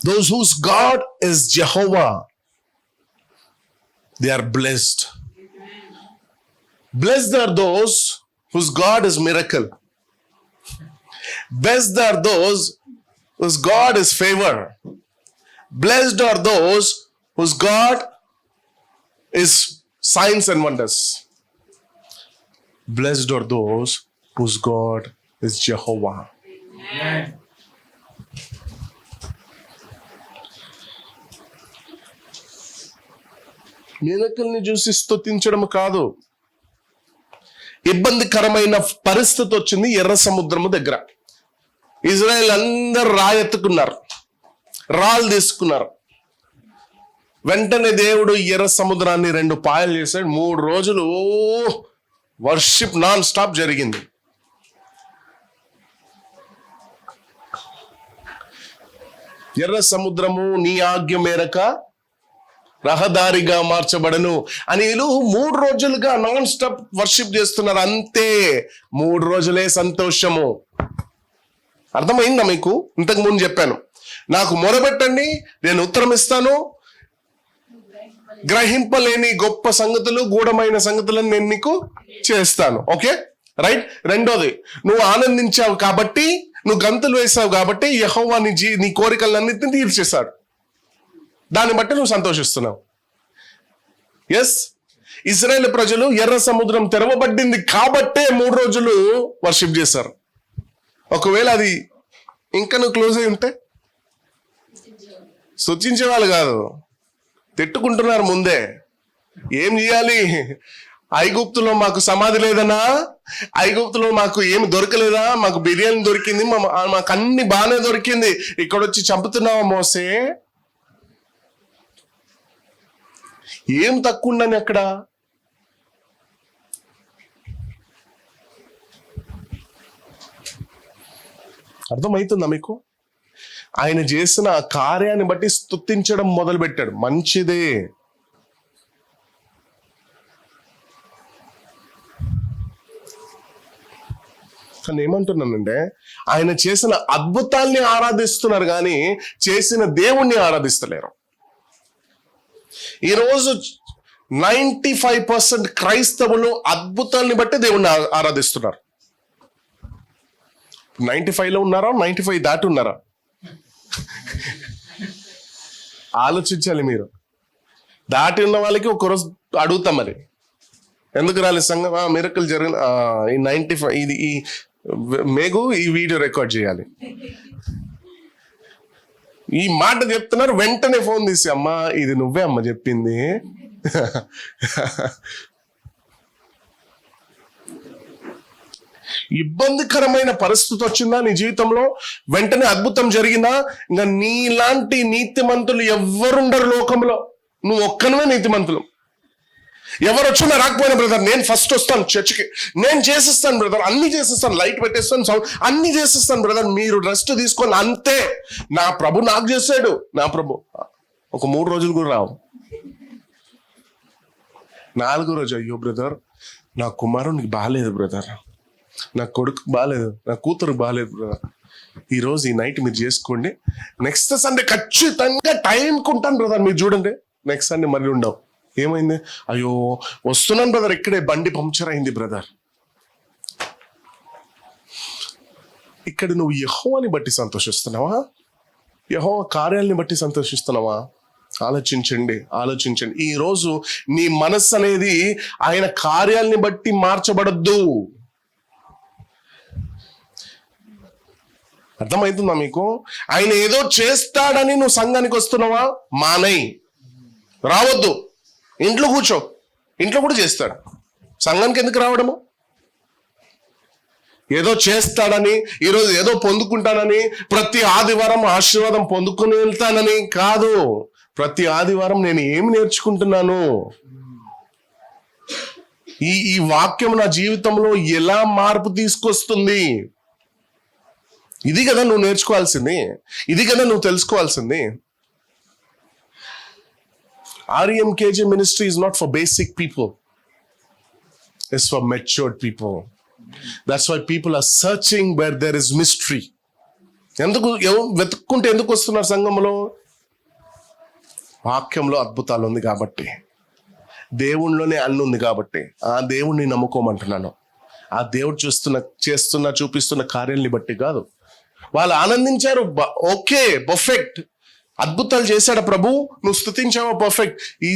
Speaker 1: Those whose God is Jehovah, they are blessed. Blessed are those whose God is miracle. Blessed are those whose God is favor. Blessed are those whose God is signs and wonders. Blessed are those whose God is Jehovah.
Speaker 3: Amen.
Speaker 1: మిరకల్ని చూసి స్తుతించడం కాదు. ఇబ్బందికరమైన పరిస్థితి వచ్చింది ఎర్ర సముద్రము దగ్గర. Israel అందరు రాయెత్తుకున్నారు, రాళ్ళు తీసుకున్నారు. వెంటనే దేవుడు ఎర్ర సముద్రాన్ని 2 పాయలు చేశాడు. 3 రోజులు వర్షిప్ నాన్ స్టాప్ జరిగింది. ఎర్ర సముద్రము నీ ఆజ్ఞ మేరక రహదారిగా మార్చబడను అని వీళ్ళు 3 రోజులుగా నాన్ స్టాప్ వర్షిప్ చేస్తున్నారు. అంతే, 3 రోజులే సంతోషము. అర్థమైందా మీకు? ఇంతకు ముందు చెప్పాను, నాకు మొరబెట్టండి నేను ఉత్తరం ఇస్తాను, గ్రహింపలేని గొప్ప సంగతులు గూఢమైన సంగతులను నేను నీకు చేస్తాను. Okay right. రెండోది, నువ్వు ఆనందించావు కాబట్టి, నువ్వు గంతులు వేసావు కాబట్టి యెహోవా నీ కోరికలన్నింటినీ తీర్చేశాడు. దాన్ని బట్టి నువ్వు సంతోషిస్తున్నావు. ఎస్, ఇశ్రాయేలు ప్రజలు ఎర్ర సముద్రం తెరవబడింది కాబట్టే 3 రోజులు వర్షిప్ చేశారు. ఒకవేళ అది ఇంకా నువ్వు క్లోజ్ అయి ఉంటే స్తుతించే వాళ్ళు కాదు, తిట్టుకుంటున్నారు ముందే. ఏం చేయాలి? ఐగుప్తులో మాకు సమాధి లేదనా, ఐగుప్తులో మాకు ఏమి దొరకలేదా, మాకు బిర్యానీ దొరికింది, మాకు అన్ని బాగానే దొరికింది, ఇక్కడ వచ్చి చంపుతున్నావా మోసే? ఏం తక్కువ ఉండని అక్కడ? అర్థమవుతుందా మీకు? ఆయన చేసిన ఆ కార్యాన్ని బట్టి స్తుతించడం మొదలు పెట్టాడు. మంచిదే. కానీ ఏమంటున్నానంటే, ఆయన చేసిన అద్భుతాల్ని ఆరాధిస్తున్నారు కానీ చేసిన దేవుణ్ణి ఆరాధిస్తలేరు. ఈరోజు 95% క్రైస్తవులు అద్భుతాల్ని బట్టి దేవుణ్ణి ఆరాధిస్తున్నారు. 95లో ఉన్నారా? 95 దాటి ఉన్నారా? ఆలోచించాలి మీరు. దాటి ఉన్న వాళ్ళకి ఒకరోజు అడుగుతాం, మరి ఎందుకు రాలేదు సంఘం? మిరకల్ జరిగిన ఈ 95 ఇది ఈ మేఘు ఈ వీడియో రికార్డ్ చేయాలి. ఈ మాట చెప్తున్నారు, వెంటనే ఫోన్ తీసి, అమ్మా ఇది నువ్వే అమ్మ చెప్పింది. ఇబ్బందికరమైన పరిస్థితి వచ్చిందా నీ జీవితంలో, వెంటనే అద్భుతం జరిగిందా, ఇంకా నీలాంటి నీతిమంతులు ఎవ్వరుండరు లోకంలో. నువ్వు ఒక్కనమే నీతిమంతులు. ఎవరు వచ్చినా రాకపోయినా బ్రదర్, నేను ఫస్ట్ వస్తాను చర్చికి, నేను చేసిస్తాను బ్రదర్, అన్ని చేసిస్తాను, లైట్ పెట్టేస్తాను, సౌండ్ అన్ని చేసిస్తాను బ్రదర్, మీరు రెస్ట్ తీసుకొని అంతే. నా ప్రభు నాకు చేశాడు. నా ప్రభు ఒక 3 రోజులు కూడా రావు. 4వ రోజు, అయ్యో బ్రదర్ నా కుమారునికి బాగాలేదు బ్రదర్, నా కొడుకు బాగాలేదు, నా కూతురు బాగాలేదు బ్రదర్, ఈరోజు ఈ నైట్ మీరు చేసుకోండి, నెక్స్ట్ సండే ఖచ్చితంగా టైంకి ఉంటాను బ్రదర్, మీరు చూడండి నెక్స్ట్ సండే మళ్ళీ ఉండవు. ఏమైంది? అయ్యో వస్తున్నాను బ్రదర్, ఇక్కడే బండి పంక్చర్ అయింది బ్రదర్. ఇక్కడ నువ్వు యెహోవాని బట్టి సంతోషిస్తున్నావా, యెహోవా కార్యాలని బట్టి సంతోషిస్తున్నావా? ఆలోచించండి. ఈ రోజు నీ మనస్సు అనేది ఆయన కార్యాలని బట్టి మార్చబడద్దు. అర్థమవుతుందా మీకు? ఆయన ఏదో చేస్తాడని నువ్వు సంఘానికి వస్తున్నావా? మానేయ్, రావద్దు, ఇంట్లో కూర్చో. ఇంట్లో కూడా చేస్తాడు, సంఘానికి ఎందుకు రావడము? ఏదో చేస్తాడని, ఈరోజు ఏదో పొందుకుంటానని, ప్రతి ఆదివారం ఆశీర్వాదం పొందుకుని వెళ్తానని కాదు. ప్రతి ఆదివారం నేను ఏమి నేర్చుకుంటున్నాను, ఈ వాక్యం నా జీవితంలో ఎలా మార్పు తీసుకొస్తుంది, ఇది కదా నువ్వు నేర్చుకోవాల్సింది, ఇది కదా నువ్వు తెలుసుకోవాల్సింది. REMKJ ministry is not for basic people, it's for matured people. That's why people are searching where there is mystery. ఎందుకు వెతుక్కుంటే ఎందుకు వస్తున్నారు సంఘంలో? వాక్యంలో అద్భుతాలు ఉంది కాబట్టి, దేవుణ్ణిలోనే అన్ని ఉంది కాబట్టి ఆ దేవుణ్ణి నమ్ముకోమంటున్నాను. ఆ దేవుడు చూపిస్తున్న కార్యాలని బట్టి కాదు. వాళ్ళు ఆనందించారు, ఓకే పర్ఫెక్ట్, అద్భుతాలు చేశాడు ప్రభు, నువ్వు స్తుతించావా, పర్ఫెక్ట్. ఈ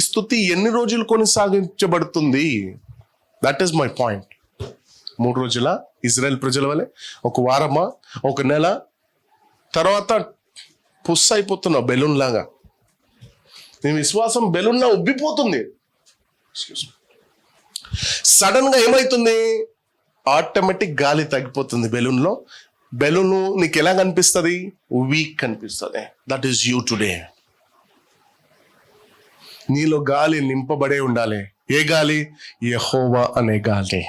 Speaker 1: స్తుతి ఎన్ని రోజులు కొనసాగించబడుతుంది? That is my point. 3 రోజుల ఇజ్రాయెల్ ప్రజల వలె, 1 వారమా, 1 నెల, తర్వాత పుస్ అయిపోతున్నావు బెలూన్ లాగా. నీ విశ్వాసం బెలూన్ లా ఉబ్బిపోతుంది. సడన్ గా ఏమైతుంది? ఆటోమేటిక్ గాలి తగ్గిపోతుంది బెలూన్లో. బెలూన్ నీకు ఎలా కనిపిస్తుంది? వీక్ కనిపిస్తుంది. That is you today. నీలో గాలి నింపబడే ఉండాలి. ఏ గాలి? యెహోవా అనే గాలి.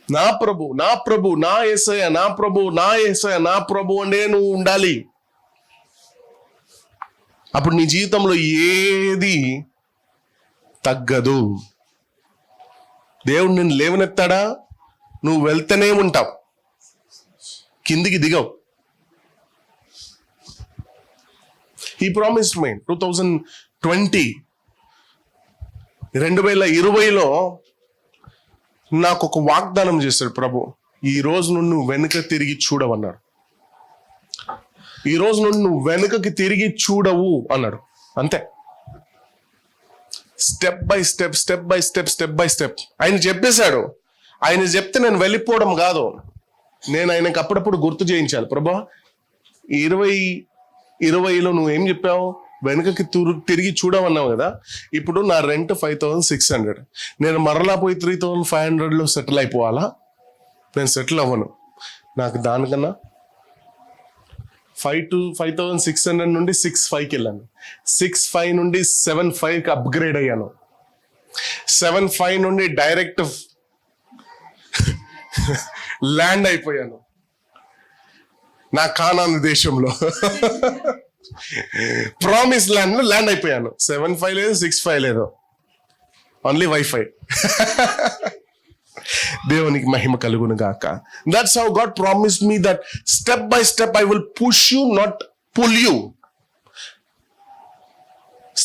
Speaker 1: నా ప్రభు, నా ప్రభు, నా యేసయ్య, నా ప్రభు, నా యేసయ్య, నా ప్రభు అంటే నువ్వు ఉండాలి. అప్పుడు నీ జీవితంలో ఏది తగ్గదు. దేవుడు నిన్ను లేవనెత్తాడా, నువ్వు వెళ్తూనే ఉంటావు, కిందికి దిగవు. He promised me 2020లో నాకు ఒక వాగ్దానం చేశాడు ప్రభు. ఈ రోజు నుండి నువ్వు వెనుక తిరిగి చూడవన్నాడు. ఈ రోజు నుండి నువ్వు వెనుకకి తిరిగి చూడవు అన్నాడు. అంతే, స్టెప్ బై స్టెప్ ఆయన చెప్పేశాడు. ఆయన చెప్తే నేను వెళ్ళిపోవడం కాదు, నేను ఆయనకు అప్పుడప్పుడు గుర్తు చేయించాలి. ప్రభా 2020లో నువ్వేం చెప్పావు? వెనుకకి తిరిగి చూడమన్నావు కదా. ఇప్పుడు నా రెంట్ 5,600, నేను మరలా పోయి 3,500లో సెటిల్ అయిపోవాలా? నేను సెటిల్ అవ్వను. నాకు దానికన్నా 5,600 నుండి 6,500కి వెళ్ళాను. 6,500 నుండి 7,500కి అప్గ్రేడ్ అయ్యాను. 7,500 నుండి డైరెక్ట్ ల్యాండ్ అయిపోయాను నా కానాను దేశంలో. ప్రామిస్ ల్యాండ్ లో ల్యాండ్ అయిపోయాను. 7,500 లేదు, 6,500 లేదు, ఓన్లీ వైఫై. దేవునికి మహిమ కలుగును గాక. That's how God promised me that step by step I will push you, not pull you.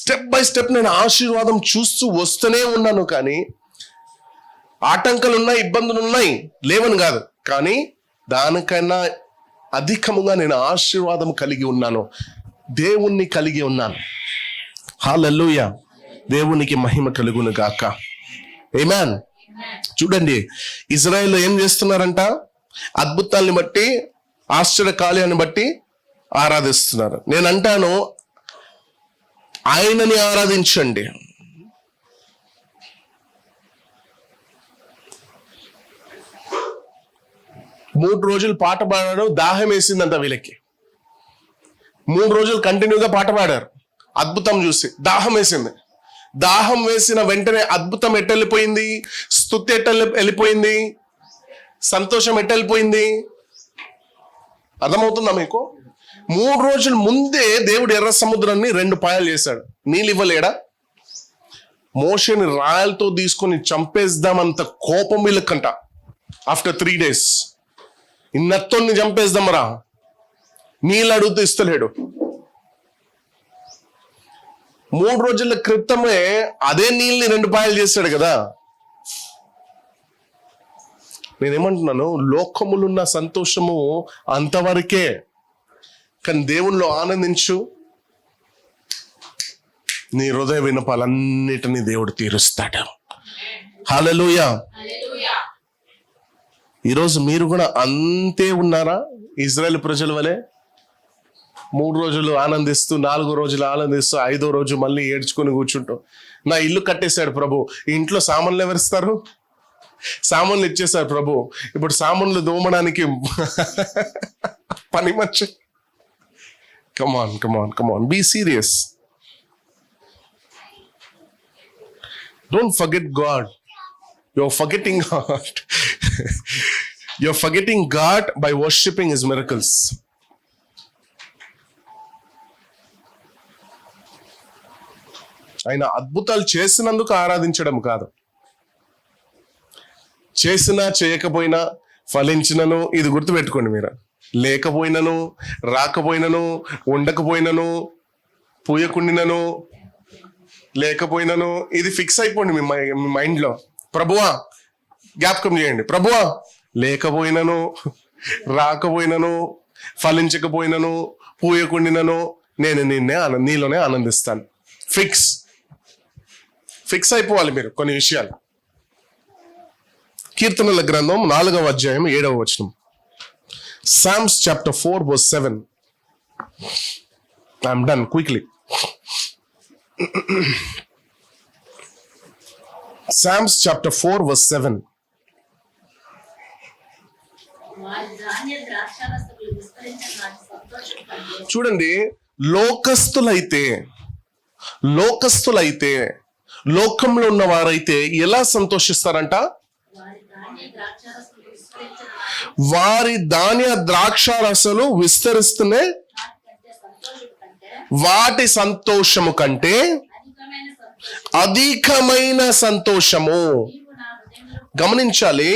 Speaker 1: Step by step నేను ఆశీర్వాదం చూస్తూ వస్తూనే ఉన్నాను. కానీ ఆటంకాలు ఉన్నాయి, ఇబ్బందులు ఉన్నాయి, లేవని కాదు. కానీ దానికన్నా అధికముగా నేను ఆశీర్వాదం కలిగి ఉన్నాను, దేవుణ్ణి కలిగి ఉన్నాను. హల్లెలూయా, దేవునికి మహిమ కలుగును గాక. ఆమేన్. చూడండి, ఇజ్రాయెల్ ఏం చేస్తున్నారంట? అద్భుతాన్ని బట్టి, ఆశ్చర్య కార్యాన్ని బట్టి ఆరాధిస్తున్నారు. నేను అంటాను, ఆయనని ఆరాధించండి. మూడు రోజులు పాట పాడాడు, దాహం వేసిందంట వీళ్ళకి. 3 రోజులు కంటిన్యూగా పాట పాడారు. అద్భుతం చూసి దాహం వేసింది. దాహం వేసిన వెంటనే అద్భుతం ఎట్టెళ్ళిపోయింది, స్తుతి వెళ్ళిపోయింది, సంతోషం ఎట్టెళ్ళిపోయింది. అర్థమవుతుందా మీకు? 3 రోజుల ముందే దేవుడు ఎర్ర సముద్రాన్ని 2 పాయలు చేశాడు. నీళ్ళు ఇవ్వలేడా? మోషేని రాయలతో తీసుకొని చంపేద్దామంత కోపం వీళ్ళకంట. ఆఫ్టర్ 3 days ఇన్నత్తోని చంపేద్దామరా, నీళ్ళు అడుగుతూ ఇస్తలేడు. 3 రోజుల క్రితమే అదే నీళ్ళని 2 పాయలు చేశాడు కదా. నేనేమంటున్నాను, లోకములున్న సంతోషము అంతవరకే, కానీ దేవునిలో ఆనందించు. నీ హృదయ విన్నపాలన్నిటినీ దేవుడు తీరుస్తాడు. హల్లెలూయా.
Speaker 2: హల్లెలూయా.
Speaker 1: ఈరోజు మీరు కూడా అంతే ఉన్నారా? ఇజ్రాయెల్ ప్రజల వలె 3 రోజులు ఆనందిస్తూ, 4 రోజులు ఆనందిస్తూ, 5వ రోజు మళ్ళీ ఏడ్చుకొని కూర్చుంటాం. నా ఇల్లు కట్టేశాడు ప్రభు, ఈ ఇంట్లో సామాన్లు ఎవరిస్తారు? సామాన్లు ఇచ్చేశారు ప్రభు, ఇప్పుడు సామాన్లు దోమడానికి పని మనిషి. Come on come on come on, be serious. Don't forget God. You're forgetting God. You're forgetting God by worshipping His miracles. ఆయన అద్భుతాలు చేసినందుకు ఆరాధించడం కాదు, చేసినా చేయకపోయినా, ఫలించినను, ఇది గుర్తుపెట్టుకోండి మీరు, లేకపోయినను, రాకపోయినను, ఉండకపోయినను, పూయకుండినను, లేకపోయినను, ఇది ఫిక్స్ అయిపోండి మీ మైండ్లో. ప్రభువా, జ్ఞాపకం చేయండి, ప్రభువా, లేకపోయినను, రాకపోయినను, ఫలించకపోయినను, పూయకుండినను, నేను నీలోనే ఆనందిస్తాను. ఫిక్స్ అయిపోవాలి మీరు కొన్ని విషయాలు. కీర్తనల గ్రంథం 4వ అధ్యాయం 7వ వచనం. Psalms chapter 4 verse 7. I'm done quickly. Psalms chapter 4 verse 7.
Speaker 2: వారి ధాన్య ద్రాక్షారసములు విస్తరించిన నాటి సంతోషం కంటే
Speaker 1: చూడండి, లోకస్తులైతే లోకంలో ఉన్న వారైతే ఎలా సంతోషిస్తారంట?
Speaker 2: వారి ధాన్య ద్రాక్షారసములు
Speaker 1: విస్తరిస్తూనే వాటి సంతోషము కంటే అధికమైన సంతోషము.
Speaker 2: నీవు నా హృదయంలో
Speaker 1: గమనించాలి,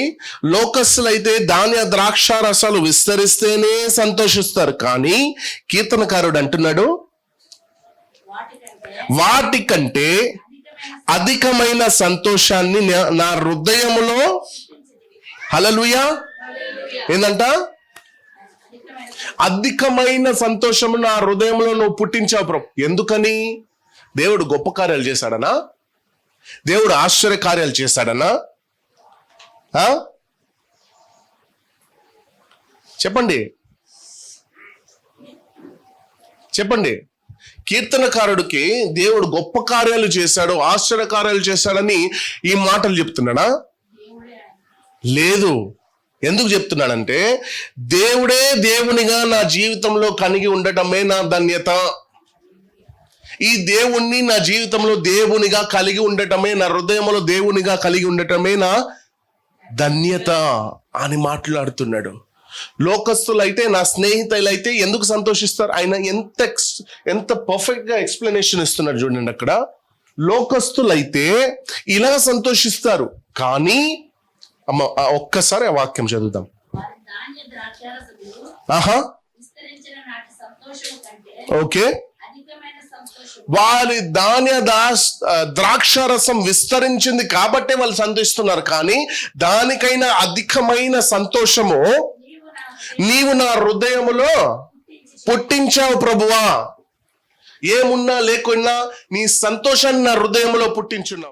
Speaker 1: లోకస్తులైతే ధాన్య ద్రాక్షారసాలు విస్తరిస్తేనే సంతోషిస్తారు, కానీ కీర్తనకారుడు అంటున్నాడు వాటికంటే అధికమైన సంతోషాన్ని నా హృదయములో, హల్లెలూయా, ఏందంట? అధికమైన సంతోషము నా హృదయంలో నువ్వు పుట్టించావు ప్రభు. ఎందుకని? దేవుడు గొప్ప కార్యాలు చేశాడనా? దేవుడు ఆశ్చర్య కార్యాలు చేశాడనా? చెప్పండి చెప్పండి. కీర్తనకారుడికి దేవుడు గొప్ప కార్యాలు చేశాడు, ఆశ్చర్య కార్యాలు చేశాడని ఈ మాటలు చెప్తున్నాడా? లేదు. ఎందుకు చెప్తున్నాడంటే, దేవుడే దేవునిగా నా జీవితంలో కలిగి ఉండటమే నా ధన్యత. ఈ దేవుణ్ణి నా జీవితంలో దేవునిగా కలిగి ఉండటమే, నా హృదయంలో దేవునిగా కలిగి ఉండటమే నా ధన్యత అని మాట్లాడుతున్నాడు. లోకస్తులైతే, నా స్నేహితులైతే ఎందుకు సంతోషిస్తారు? ఆయన ఎంత పర్ఫెక్ట్ గా ఎక్స్ప్లెనేషన్ ఇస్తున్నాడు చూడండి అక్కడ. లోకస్తులైతే ఇలా సంతోషిస్తారు, కానీ అమ్మ ఒక్కసారి ఆ వాక్యం చదువుదాం.
Speaker 2: వారి ధాన్య ద్రాక్షారసములు
Speaker 1: ఆహా,
Speaker 2: విస్తరించిన నాటి సంతోషము కంటే
Speaker 1: ఓకే.
Speaker 2: అధికమైన సంతోషం
Speaker 1: వారి ధాన్య ద్రాక్షారసం విస్తరించింది కాబట్టే వాళ్ళు సంతోషిస్తున్నారు, కానీ దానికైనా అధికమైన సంతోషము నీవు నా హృదయములో పుట్టించావు ప్రభువా. ఏమున్నా లేకున్నా నీ సంతోషాన్ని నా హృదయంలో పుట్టించున్నావు.